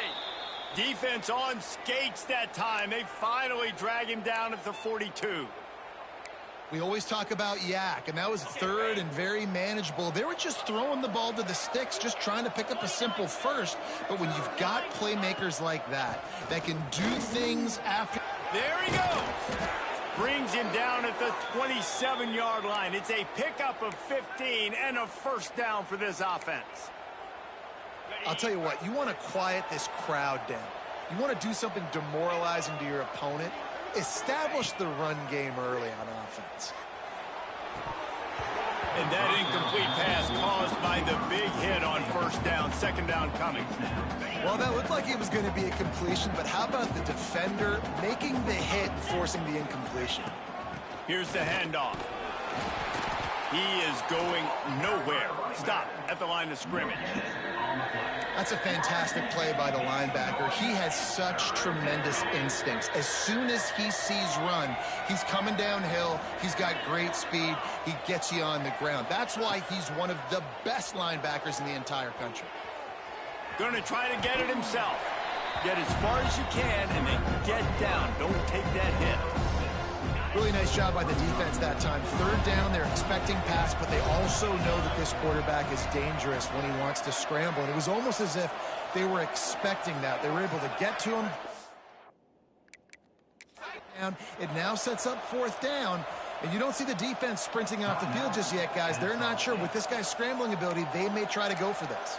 Defense on skates that time. They finally drag him down at the 42. We always talk about Yak, and that was third and very manageable. They were just throwing the ball to the sticks, just trying to pick up a simple first. But when you've got playmakers like that can do things after... There he goes. Brings him down at the 27-yard line. It's a pickup of 15 and a first down for this offense. I'll tell you what, you want to quiet this crowd down. You want to do something demoralizing to your opponent. Establish the run game early on offense. And that incomplete pass caused by the big hit on first down, second down coming. Well, that looked like it was going to be a completion, but how about the defender making the hit and forcing the incompletion? Here's the handoff. He is going nowhere. Stop at the line of scrimmage. That's a fantastic play by the linebacker. He has such tremendous instincts. As soon as he sees run, he's coming downhill. He's got great speed. He gets you on the ground. That's why he's one of the best linebackers in the entire country. Going to try to get it himself. Get as far as you can and then get down. Don't take that hit. Really nice job by the defense that time. Third down, they're expecting pass, but they also know that this quarterback is dangerous when he wants to scramble. And it was almost as if they were expecting that. They were able to get to him. It now sets up fourth down. And you don't see the defense sprinting off the field just yet, guys. They're not sure. With this guy's scrambling ability, they may try to go for this.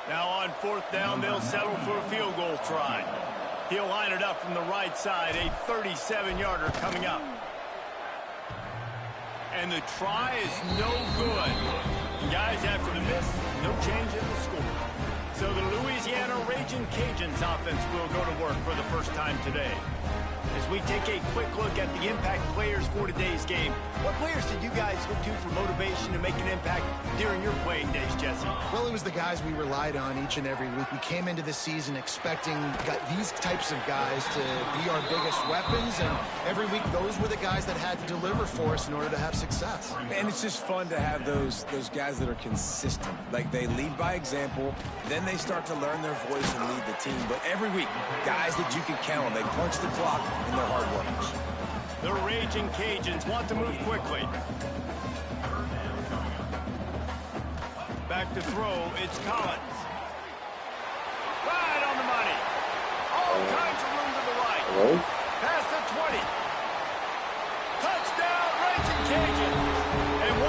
Now on fourth down, they'll settle for a field goal try. He'll line it up from the right side, a 37-yarder coming up. And the try is no good. Guys, after the miss, no change in the score. So the Louisiana Ragin' Cajuns offense will go to work for the first time today. As we take a quick look at the impact players for today's game, what players did you guys look to for motivation to make an impact during your playing days, Jesse? Well, it was the guys we relied on each and every week. We came into the season expecting these types of guys to be our biggest weapons, and every week those were the guys that had to deliver for us in order to have success. And it's just fun to have those guys that are consistent. Like, they lead by example, then they start to learn their voice and lead the team. But every week, guys that you can count on, they punch the clock, and they're hard workers. The Ragin' Cajuns want to move quickly. Back to throw, it's Collins. Right on the money. All kinds of room to the right. Hello? Past the 20. Touchdown, Ragin' Cajuns. And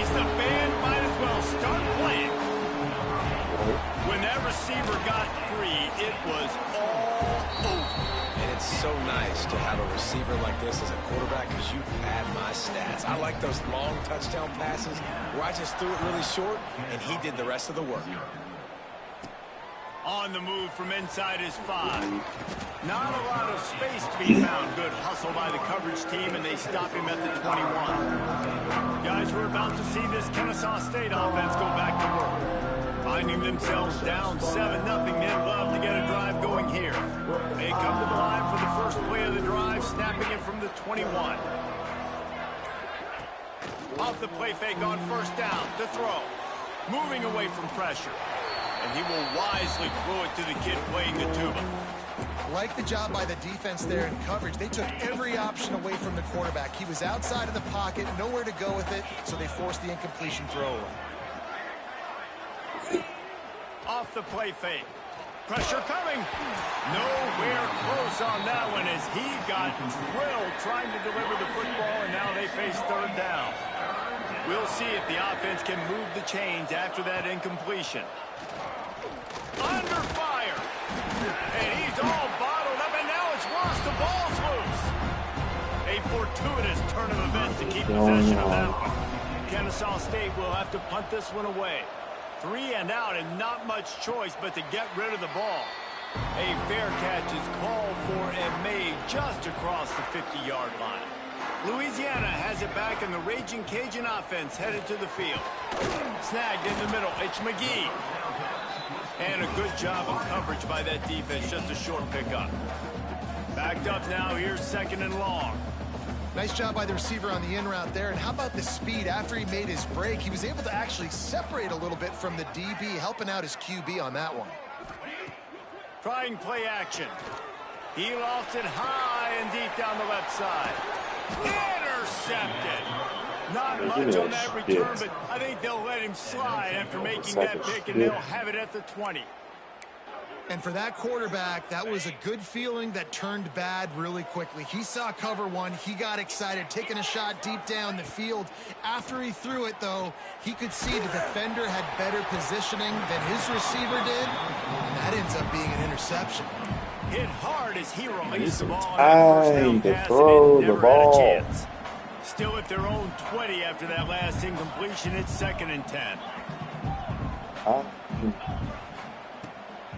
guess the band might as well start playing. When that receiver got free, it was all over. And it's so nice to have a receiver like this as a quarterback because you pad my stats. I like those long touchdown passes where I just threw it really short and he did the rest of the work. On the move from inside his 5. Not a lot of space to be found. Good hustle by the coverage team, and they stop him at the 21. Guys, we're about to see this Kennesaw State offense go back to work. Finding themselves down 7-0, they'd love to get a drive going here. They come to the line for the first play of the drive, snapping it from the 21. Off the play fake on first down to throw. Moving away from pressure. And he will wisely throw it to the kid playing the tuba. Like the job by the defense there in coverage. They took every option away from the quarterback. He was outside of the pocket, nowhere to go with it, so they forced the incompletion throw. Off the play fake. Pressure coming. Nowhere close on that one as he got drilled trying to deliver the football, and now they face third down. We'll see if the offense can move the chains after that incompletion. Under fire. And he's all bottled up, and now it's worse. The ball's loose. A fortuitous turn of events to keep possession of that one. Kennesaw State will have to punt this one away. 3 and out, and not much choice but to get rid of the ball. A fair catch is called for and made just across the 50-yard line. Louisiana has it back, and the Raging Cajun offense headed to the field. Snagged in the middle. It's McGee. And a good job of coverage by that defense. Just a short pickup. Backed up now. Here's 2nd and long. Nice job by the receiver on the in route there. And how about the speed after he made his break? He was able to actually separate a little bit from the DB, helping out his QB on that one. Trying play action. He lofts it high and deep down the left side. Intercepted. Not much on that return, but I think they'll let him slide after making that pick, and they'll have it at the 20. And for that quarterback, that was a good feeling that turned bad really quickly. He saw cover 1. He got excited, taking a shot deep down the field. After he threw it, though, he could see the defender had better positioning than his receiver did, and that ends up being an interception. Hit hard as he released the ball on time that first down pass, throw and it the never had a ball. chance. Still at their own 20 after that last incompletion. It's 2nd and 10.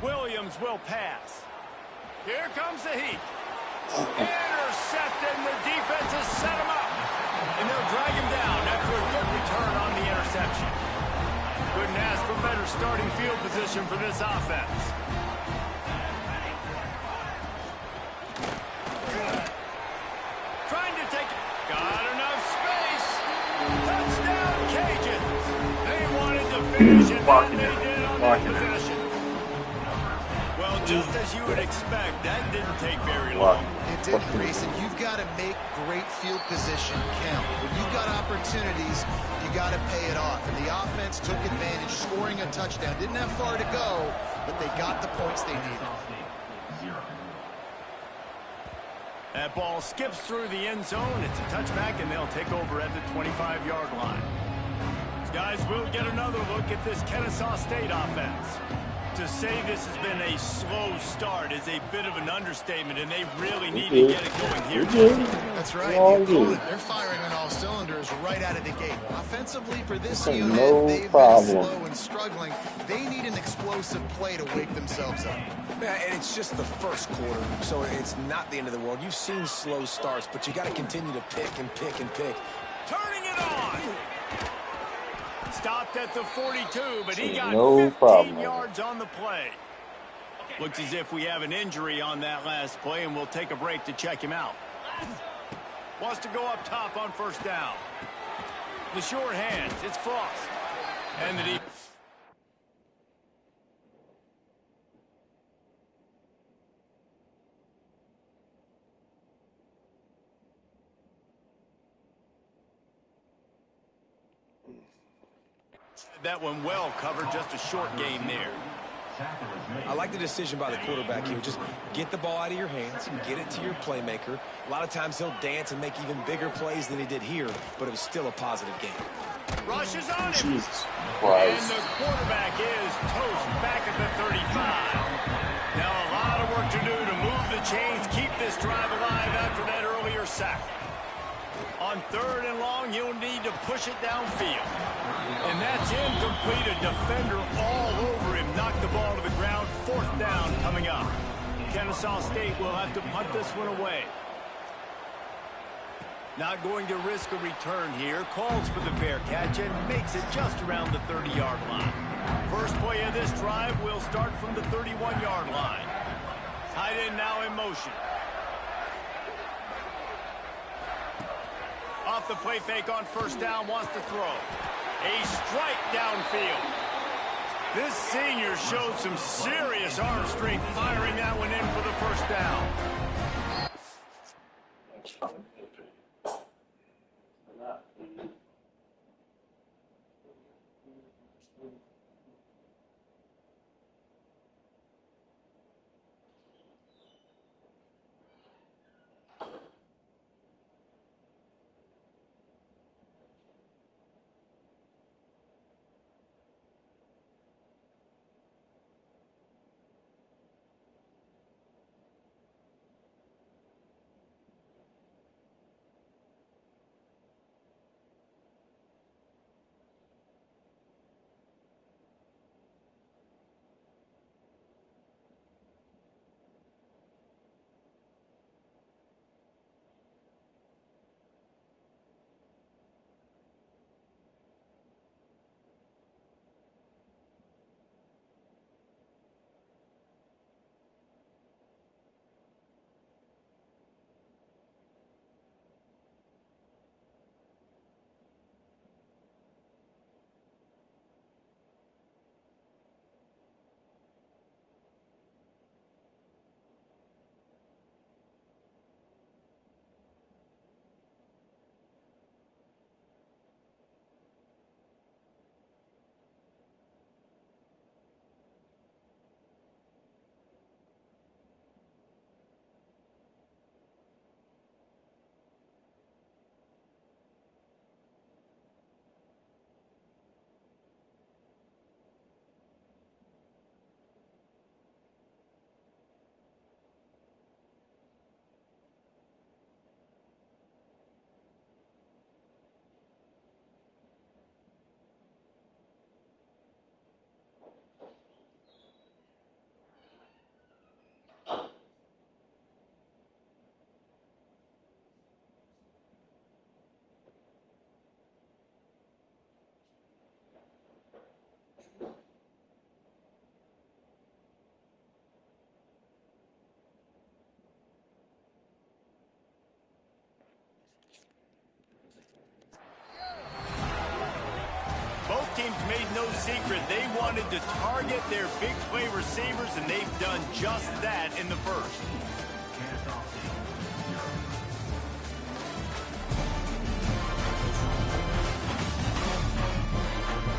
Williams will pass. Here comes the heat. Intercepted, and the defense has set him up. And they'll drag him down after a good return on the interception. Couldn't ask for better starting field position for this offense. Trying to take it. Got enough space. Touchdown, Cajuns. They wanted to finish it, and they did on their possession. Well, just as you would expect, that didn't take very long. It did, Grayson. You've got to make great field position count. When you've got opportunities, you got to pay it off. And the offense took advantage, scoring a touchdown. Didn't have far to go, but they got the points they needed. That ball skips through the end zone. It's a touchback, and they'll take over at the 25-yard line. Guys, we'll get another look at this Kennesaw State offense. To say this has been a slow start is a bit of an understatement, and they really need to get it going here. That's right. The opponent, they're firing on all cylinders right out of the gate. Offensively for this unit, they've been slow and struggling. They need an explosive play to wake themselves up. Yeah, and it's just the first quarter, so it's not the end of the world. You've seen slow starts, but you got to continue to pick and pick and pick. Turning it on. Stopped at the 42, but he got 15 yards on the play. Looks as if we have an injury on that last play, and we'll take a break to check him out. Wants to go up top on first down. The short hands, it's Frost. And the deep. That one well covered, just a short game there. I like the decision by the quarterback here. Just get the ball out of your hands, get it to your playmaker. A lot of times he'll dance and make even bigger plays than he did here, but it was still a positive game. Rushes on him. Jesus And Christ. the quarterback is toast back at the 35. Now a lot of work to do to move the chains, keep this drive alive after that earlier sack. On 3rd and long, you'll need to push it downfield. And that's incomplete. A defender all over him. Knocked the ball to the ground. 4th down coming up. Kennesaw State will have to punt this one away. Not going to risk a return here. Calls for the fair catch and makes it just around the 30-yard line. First play of this drive will start from the 31-yard line. Tight end now in motion. Off the play fake on 1st down, wants to throw. A strike downfield. This senior showed some serious arm strength firing that one in for the 1st down. Teams made no secret they wanted to target their big play receivers, and they've done just that in the first.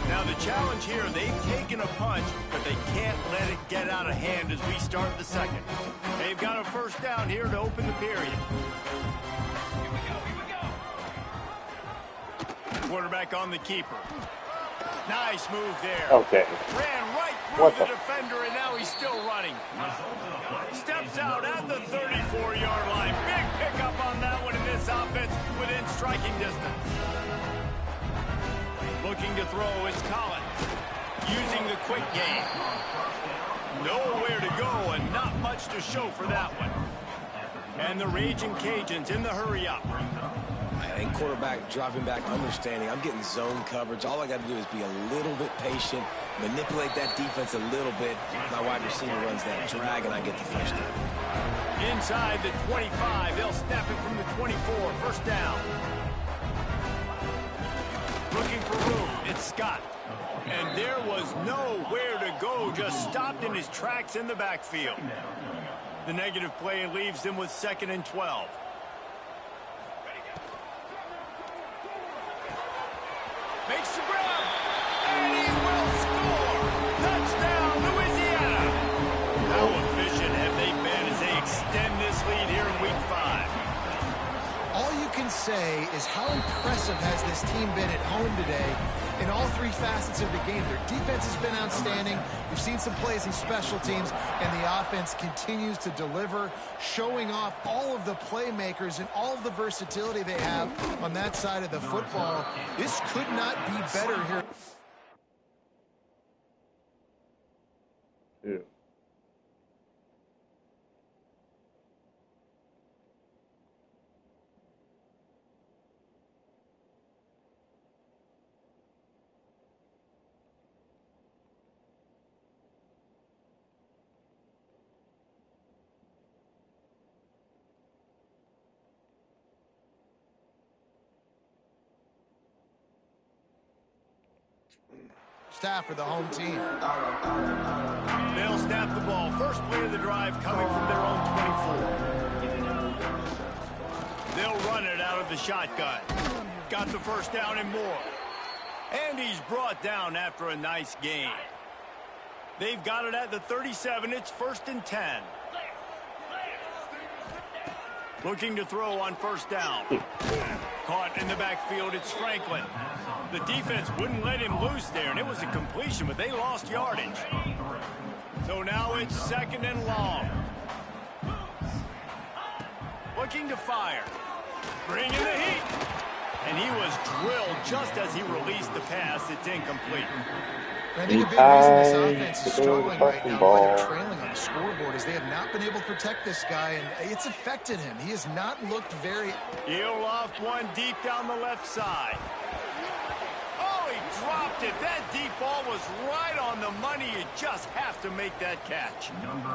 Now the challenge here, they've taken a punch, but they can't let it get out of hand as we start the second. They've got a 1st down here to open the period. Here we go. Quarterback on the keeper. Nice move there. Okay. Ran right through the defender, and now he's still running. Steps out at the 34-yard line. Big pickup on that one in this offense within striking distance. Looking to throw, it's Collins. Using the quick game. Nowhere to go, and not much to show for that one. And the Raging Cajuns in the hurry-up. And quarterback dropping back, understanding I'm getting zone coverage. All I got to do is be a little bit patient, manipulate that defense a little bit. My wide receiver runs that drag, and I get the 1st down. Inside the 25, they'll snap it from the 24. 1st down. Looking for room, it's Scott. And there was nowhere to go, just stopped in his tracks in the backfield. The negative play leaves him with 2nd and 12. Makes the grab, and he will score. Touchdown, Louisiana. say is how impressive has this team been at home today in all three facets of the game. Their defense has been outstanding. We've seen some plays in special teams, and the offense continues to deliver, showing off all of the playmakers and all of the versatility they have on that side of the football. This could not be better here. Yeah. Staff for the home team. They'll snap the ball. First play of the drive coming from their own 24. They'll run it out of the shotgun. Got the first down and more. And he's brought down after a nice gain. They've got it at the 37. It's 1st and 10. Looking to throw on first down. Caught in the backfield, it's Franklin. The defense wouldn't let him loose there, and it was a completion, but they lost yardage. So now it's 2nd and long. Looking to fire. Bring in the heat. And he was drilled just as he released the pass. It's incomplete. I think a big reason this offense is struggling right now, why they're trailing on the scoreboard, is they have not been able to protect this guy, and it's affected him. He has not looked very... He'll loft one deep down the left side. Oh, he dropped it. That deep ball was right on the money. You just have to make that catch.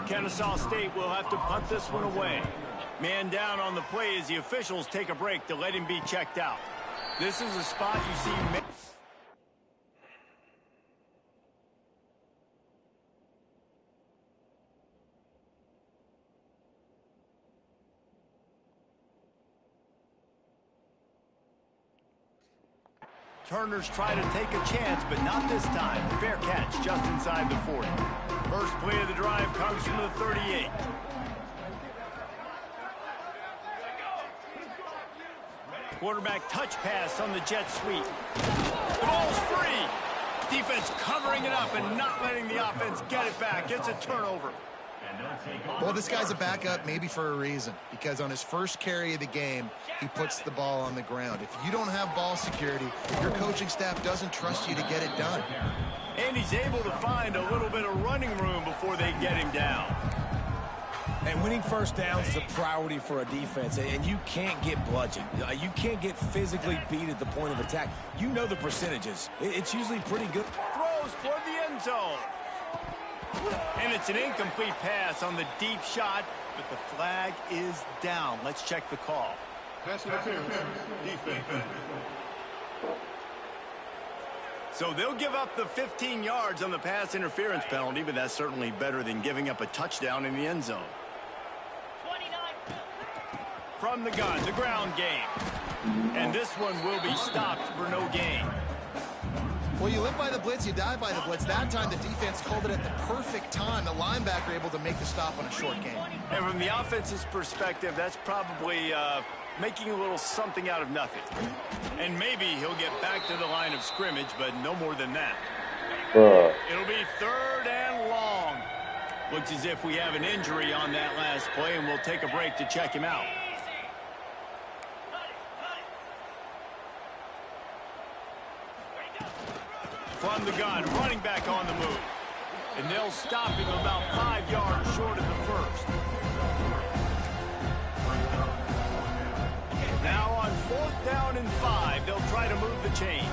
Kennesaw State will have to punt this one away. Man down on the play as the officials take a break to let him be checked out. This is a spot you see... Turners try to take a chance, but not this time. Fair catch just inside the 40. First play of the drive comes from the 38. Quarterback touch pass on the jet sweep. The ball's free. Defense covering it up and not letting the offense get it back. It's a turnover. Well, this guy's a backup maybe for a reason, because on his first carry of the game, he puts the ball on the ground. If you don't have ball security, your coaching staff doesn't trust you to get it done. And he's able to find a little bit of running room before they get him down. And winning first downs is a priority for a defense, and you can't get bludgeoned. You can't get physically beat at the point of attack. You know the percentages. It's usually pretty good. Throws toward the end zone. And it's an incomplete pass on the deep shot, but the flag is down. Let's check the call. Pass interference, defense. So they'll give up the 15 yards on the pass interference penalty, but that's certainly better than giving up a touchdown in the end zone. From the gun, the ground game. And this one will be stopped for no gain. Well, you live by the blitz, you die by the blitz. That time the defense called it at the perfect time. The linebacker able to make the stop on a short game. And from the offense's perspective, that's probably making a little something out of nothing. And maybe he'll get back to the line of scrimmage, but no more than that. It'll be 3rd and long. Looks as if we have an injury on that last play, and we'll take a break to check him out. From the gun, running back on the move. And they'll stop him about 5 yards short of the first. Now on 4th down and 5, they'll try to move the chains.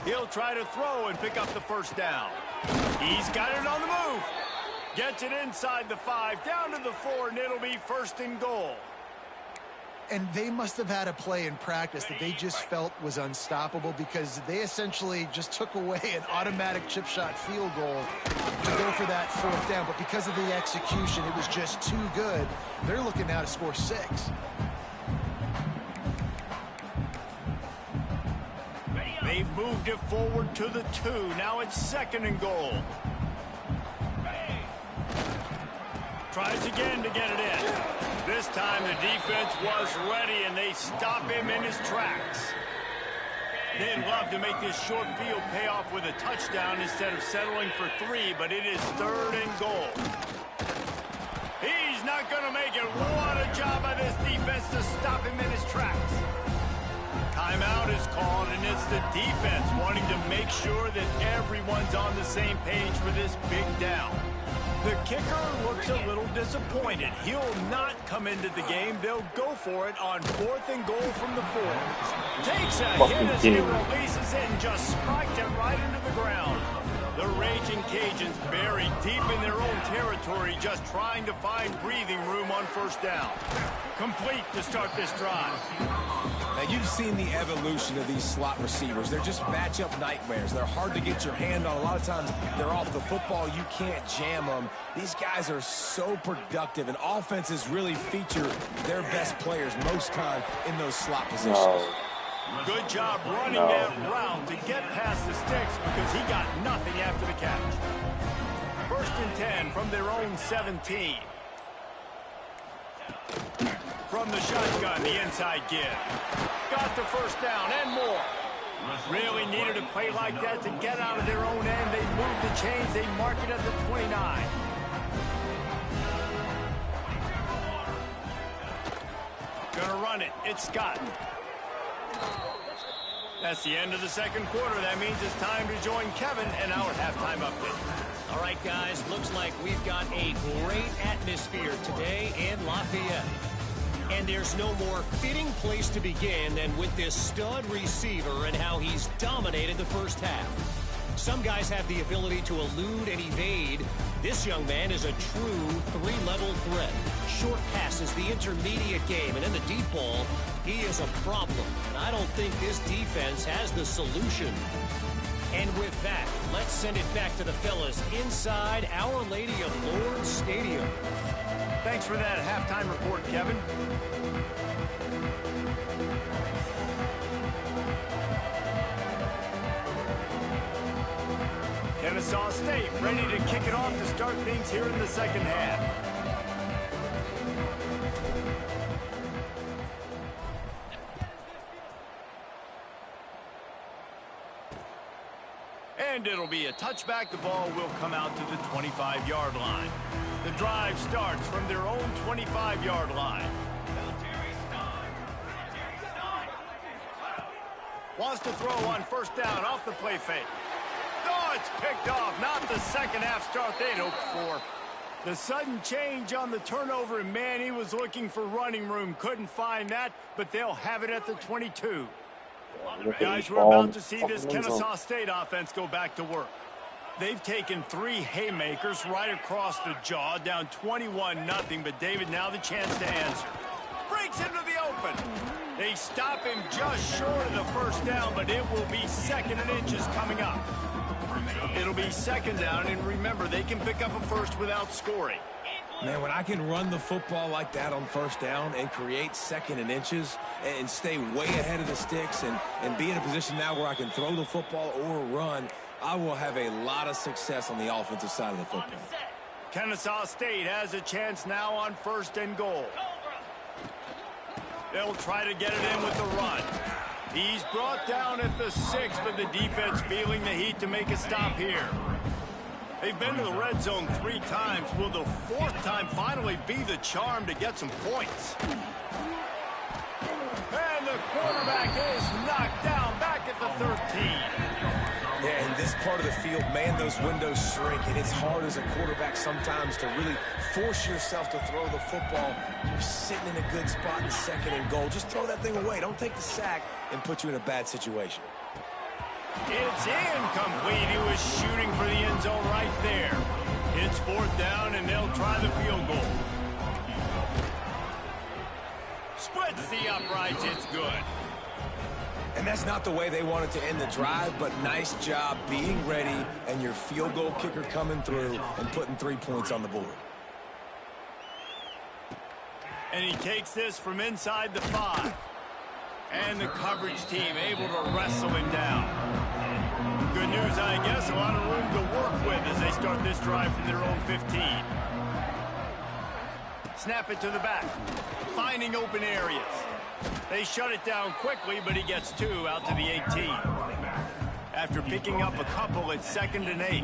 He'll try to throw and pick up the first down. He's got it on the move. Gets it inside the 5, down to the 4, and it'll be 1st and goal. And they must have had a play in practice that they just felt was unstoppable, because they essentially just took away an automatic chip shot field goal to go for that 4th down. But because of the execution, it was just too good. They're looking now to score 6. They've moved it forward to the 2. Now it's 2nd and goal. Tries again to get it in. This time the defense was ready, and they stop him in his tracks. They'd love to make this short field pay off with a touchdown instead of settling for 3, but it is 3rd and goal. He's not going to make it. What a job by this defense to stop him in his tracks. Timeout is called, and it's the defense wanting to make sure that everyone's on the same page for this big down. The kicker looks a little disappointed. He'll not come into the game. They'll go for it on 4th and goal from the 4. Takes a hit as he releases it and just spiked it right into the ground. The Raging Cajuns buried deep in their own territory, just trying to find breathing room on 1st down. Complete to start this drive. Now, you've seen the evolution of these slot receivers. They're just matchup nightmares. They're hard to get your hand on. A lot of times, they're off the football. You can't jam them. These guys are so productive, and offenses really feature their best players most time in those slot positions. No. Good job running that route to get past the sticks because he got nothing after the catch. 1st and 10 from their own 17. From the shotgun, the inside give. Got the 1st down and more. Really needed a play like that to get out of their own end. They moved the chains. They mark it at the 29. Gonna run it. It's Scott. That's the end of the 2nd quarter. That means it's time to join Kevin and our halftime update. All right, guys, looks like we've got a great atmosphere today in Lafayette. And there's no more fitting place to begin than with this stud receiver and how he's dominated the 1st half. Some guys have the ability to elude and evade. This young man is a true 3-level threat. Short passes, the intermediate game, and in the deep ball, he is a problem. And I don't think this defense has the solution. And with that, let's send it back to the fellas inside Our Lady of Lourdes Stadium. Thanks for that halftime report, Kevin. Kennesaw State ready to kick it off to start things here in the 2nd half. And it'll be a touchback. The ball will come out to the 25-yard line. The drive starts from their own 25-yard line. Wants to throw on 1st down off the play fake. Oh, it's picked off. Not the 2nd half start they'd hoped for. The sudden change on the turnover, and man, he was looking for running room. Couldn't find that, but they'll have it at the 22. Guys, we're about to see this Kennesaw State offense go back to work. They've taken 3 haymakers right across the jaw, down 21-0, but David now the chance to answer. Breaks into the open. They stop him just short of the 1st down, but it will be 2nd and inches coming up. It'll be 2nd down, and remember, they can pick up a 1st without scoring. Man, when I can run the football like that on 1st down and create 2nd and inches and stay way ahead of the sticks and be in a position now where I can throw the football or run, I will have a lot of success on the offensive side of the football. Kennesaw State has a chance now on 1st and goal. They'll try to get it in with the run. He's brought down at the 6, but the defense feeling the heat to make a stop here. They've been to the red zone 3 times. Will the 4th time finally be the charm to get some points? And the quarterback is knocked down back at the 13. Yeah, in this part of the field, man, those windows shrink, and it's hard as a quarterback sometimes to really force yourself to throw the football. You're sitting in a good spot in 2nd and goal. Just throw that thing away. Don't take the sack and put you in a bad situation. It's incomplete. He was shooting for the end zone right there. It's 4th down, and they'll try the field goal. Splits the uprights. It's good. And that's not the way they wanted to end the drive, but nice job being ready and your field goal kicker coming through and putting 3 points on the board. And he takes this from inside the 5. And the coverage team able to wrestle him down. Good news, I guess, a lot of room to work with as they start this drive from their own 15. Snap it to the back. Finding open areas. They shut it down quickly, but he gets 2 out to the 18. After picking up a couple, it's 2nd and 8.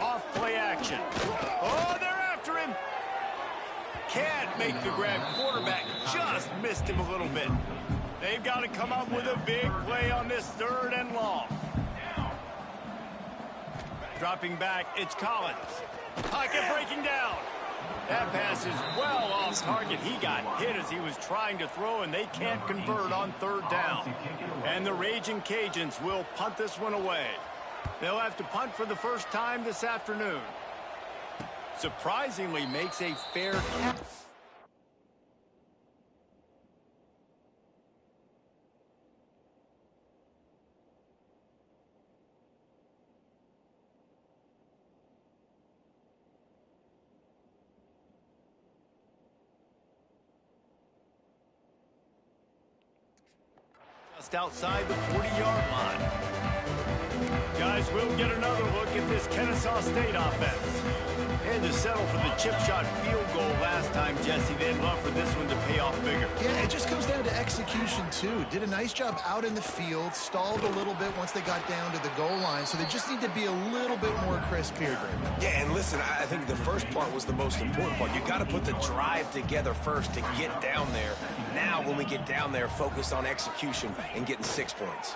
Off play action. Oh, they're after him. Can't make the grab. Quarterback just missed him a little bit. They've got to come up with a big play on this 3rd and long. Dropping back, it's Collins. Pocket breaking down. That pass is well off target. He got hit as he was trying to throw, and they can't convert on 3rd down. And the Raging Cajuns will punt this one away. They'll have to punt for the first time this afternoon. Surprisingly makes a fair catch. Just outside the 40-yard line. Guys, we'll get another look at this Kennesaw State offense. And to settle for the chip shot field goal last time, Jesse, they'd love for this one to pay off bigger. Yeah, it just comes down to execution, too. Did a nice job out in the field, stalled a little bit once they got down to the goal line, so they just need to be a little bit more crisp here, Greg. Yeah, and listen, I think the first part was the most important part. You got to put the drive together first to get down there. Now, when we get down there, focus on execution and getting 6 points.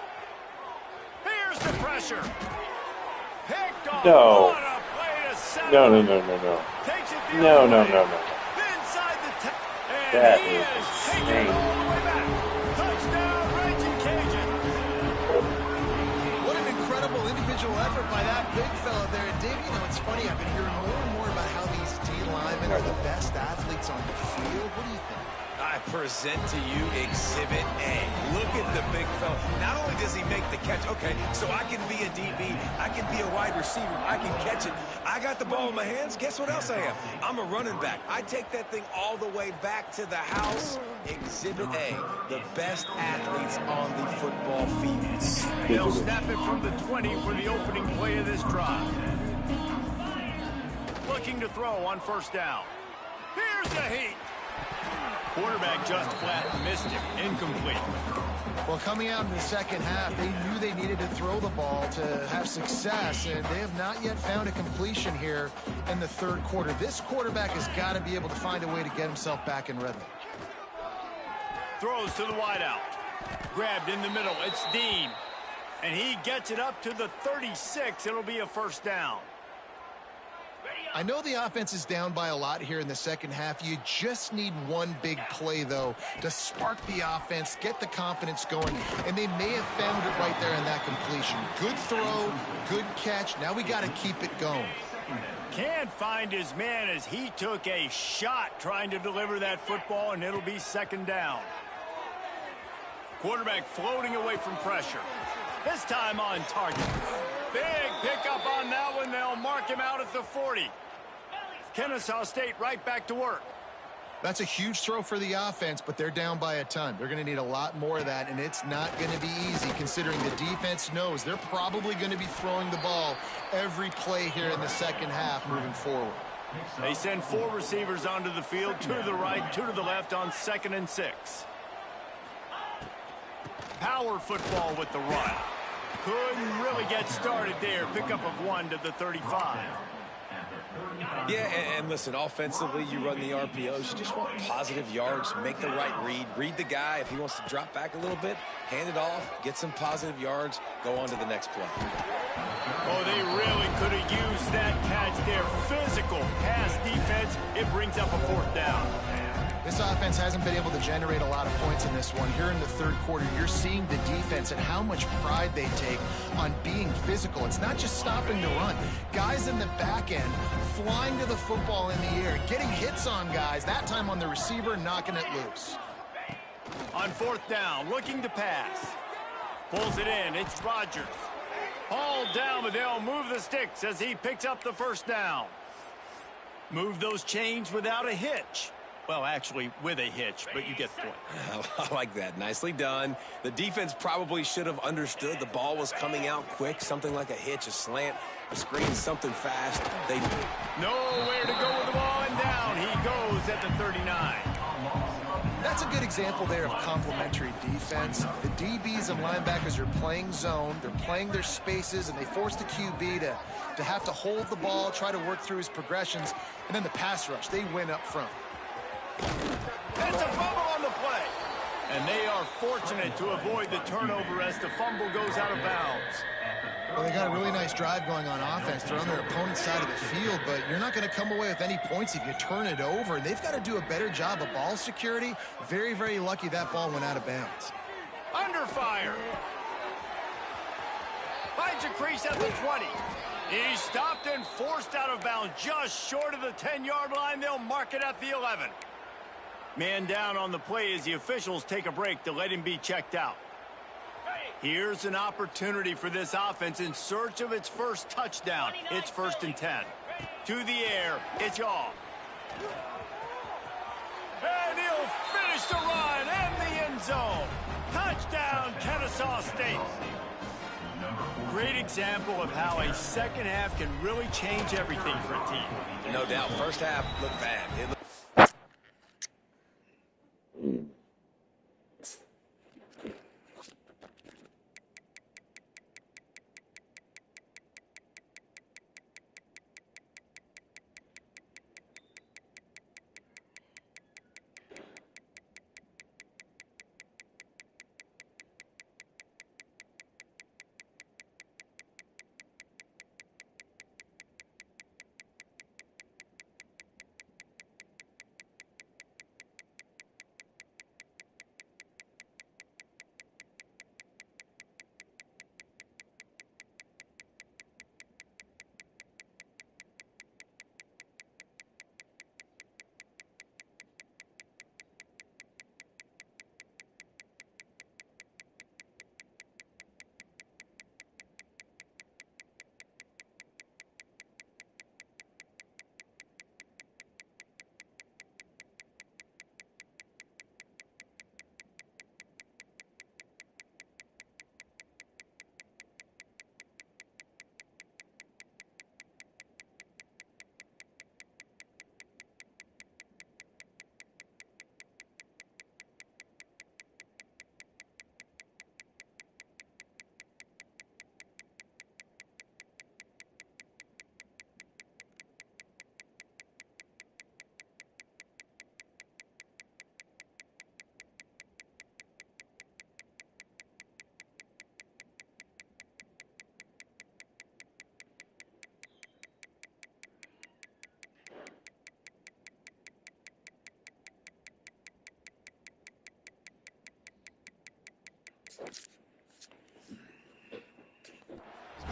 Here's the pressure. Picked off. No. What a play to set No, up. no, no, no, no. Takes it the No, other no, way. no, no. Inside the and That he is is taking it insane. all the way back. Touchdown, Raging Cajun. What an incredible individual effort by that big fella there. And Dave, you know, it's funny, I've been hearing more and more about how these D linemen are the best athletes on the field. What do you think? I present to you Exhibit A. Look at the big fella. Not only does he make the catch, okay, so I can be a DB, I can be a wide receiver, I can catch it. I got the ball in my hands. Guess what else I am? I'm a running back. I take that thing all the way back to the house. Exhibit A, the best athletes on the football field. They'll snap it from the 20 for the opening play of this drive. Looking to throw on 1st down. Here's the heat. Quarterback just flat missed him. Incomplete. Well, coming out in the second half, they knew they needed to throw the ball to have success, and they have not yet found a completion here in the 3rd quarter. This quarterback has got to be able to find a way to get himself back in rhythm. Throws to the wideout. Grabbed in the middle. It's Dean. And he gets it up to the 36. It'll be a 1st down. I know the offense is down by a lot here in the second half. You just need one big play, though, to spark the offense, get the confidence going, and they may have found it right there in that completion. Good throw, good catch. Now we got to keep it going. Can't find his man as he took a shot trying to deliver that football, and it'll be 2nd down. Quarterback floating away from pressure. This time on target. Big pickup on that one. They'll mark him out at the 40. Kennesaw State right back to work. That's a huge throw for the offense, but they're down by a ton. They're going to need a lot more of that, and it's not going to be easy considering the defense knows they're probably going to be throwing the ball every play here in the second half moving forward. They send 4 receivers onto the field, 2 to the right, 2 to the left on 2nd and 6. Power football with the run. Couldn't really get started there. Pickup of 1 to the 35. Yeah, and listen, offensively, you run the RPOs. You just want positive yards, make the right read the guy. If he wants to drop back a little bit, hand it off, get some positive yards, go on to the next play. Oh, they really could have used that catch there. Physical pass defense. It brings up a 4th down. This offense hasn't been able to generate a lot of points in this one. Here in the 3rd quarter, you're seeing the defense and how much pride they take on being physical. It's not just stopping to run. Guys in the back end flying to the football in the air, getting hits on guys, that time on the receiver, knocking it loose. On 4th down, looking to pass. Pulls it in. It's Rogers. Hauled down, but they'll move the sticks as he picks up the 1st down. Move those chains without a hitch. Well, actually, with a hitch, but you get the point. I like that. Nicely done. The defense probably should have understood the ball was coming out quick, something like a hitch, a slant, a screen, something fast. They nowhere to go with the ball, and down he goes at the 39. That's a good example there of complementary defense. The DBs and linebackers are playing zone, they're playing their spaces, and they force the QB to have to hold the ball, try to work through his progressions, and then the pass rush, they win up front. It's a fumble on the play. And they are fortunate to avoid the turnover as the fumble goes out of bounds. Well, they got a really nice drive going on offense. They're on their opponent's side of the field, but you're not going to come away with any points if you turn it over. And they've got to do a better job of ball security. Very, very lucky that ball went out of bounds. Under fire. Finds a crease at the 20. He's stopped and forced out of bounds just short of the 10-yard line. They'll mark it at the 11. Man down on the play as the officials take a break to let him be checked out. Here's an opportunity for this offense in search of its first touchdown. It's 1st and 10. To the air, it's off. And he'll finish the run and the end zone. Touchdown, Kennesaw State. Great example of how a second half can really change everything for a team. No doubt. First half looked bad.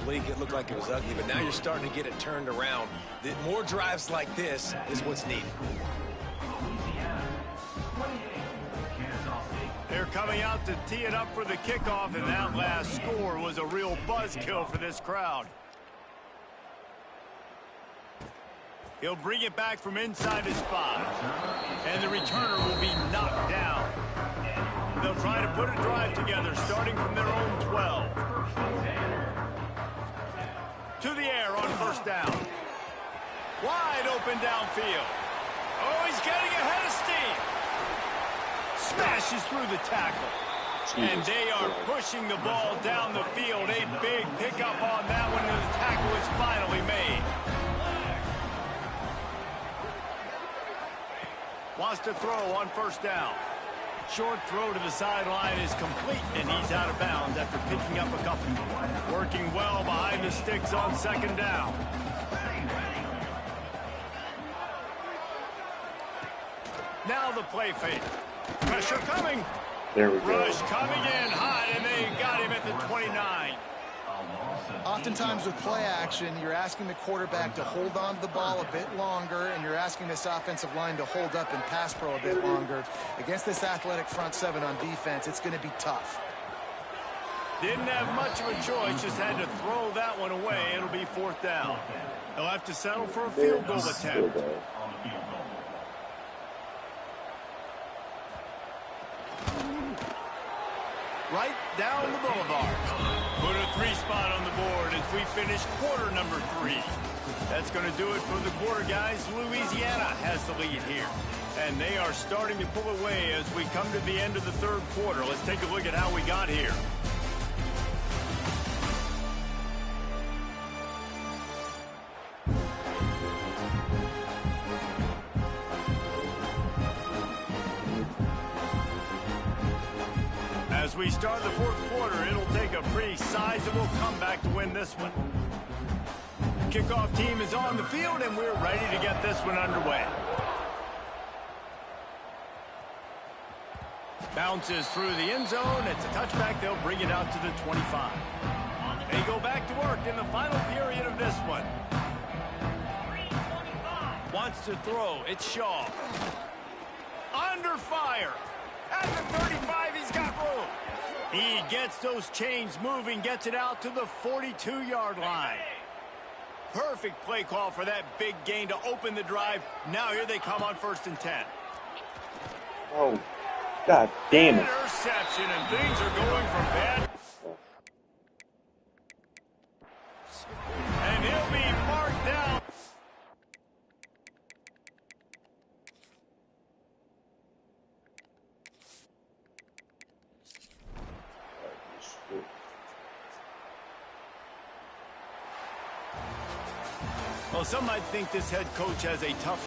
Bleak, it looked like it was ugly, but now you're starting to get it turned around. More drives like this is what's needed. They're coming out to tee it up for the kickoff, and that last score was a real buzzkill for this crowd. He'll bring it back from inside his spot, and the returner will be knocked down. They'll try to put a drive together, starting from their own 12. To the air on 1st down. Wide open downfield. Oh, he's getting ahead of steam. Smashes through the tackle. And they are pushing the ball down the field. A big pickup on that one, and the tackle is finally made. Wants to throw on 1st down. Short throw to the sideline is complete, and he's out of bounds after picking up a couple. Working well behind the sticks on 2nd down. Now the play fake. Pressure coming. There we go. Rush coming in hot, and they got him at the 29. Oftentimes with play action, you're asking the quarterback to hold on to the ball a bit longer, and you're asking this offensive line to hold up in pass pro a bit longer. Against this athletic front seven on defense, it's going to be tough. Didn't have much of a choice, just had to throw that one away. It'll be 4th down. He'll have to settle for a field goal attempt. right down the boulevard. Put a 3 spot on the board as we finish quarter number 3. That's going to do it for the quarter, guys. Louisiana has the lead here. And they are starting to pull away as we come to the end of the third quarter. Let's take a look at how we got here. As we start the fourth quarter, it'll take a pretty sizable comeback to win this one. Kickoff team is on the field, and we're ready to get this one underway. Bounces through the end zone. It's a touchback. They'll bring it out to the 25. They go back to work in the final period of this one. Wants to throw. It's Shaw. Under fire. At the 35, he's got room. He gets those chains moving, gets it out to the 42-yard line. Perfect play call for that big gain to open the drive. Now here they come on 1st and 10. Oh, God damn it. Interception, and things are going from bad. And he'll be marked down. Well, some might think this head coach has a tough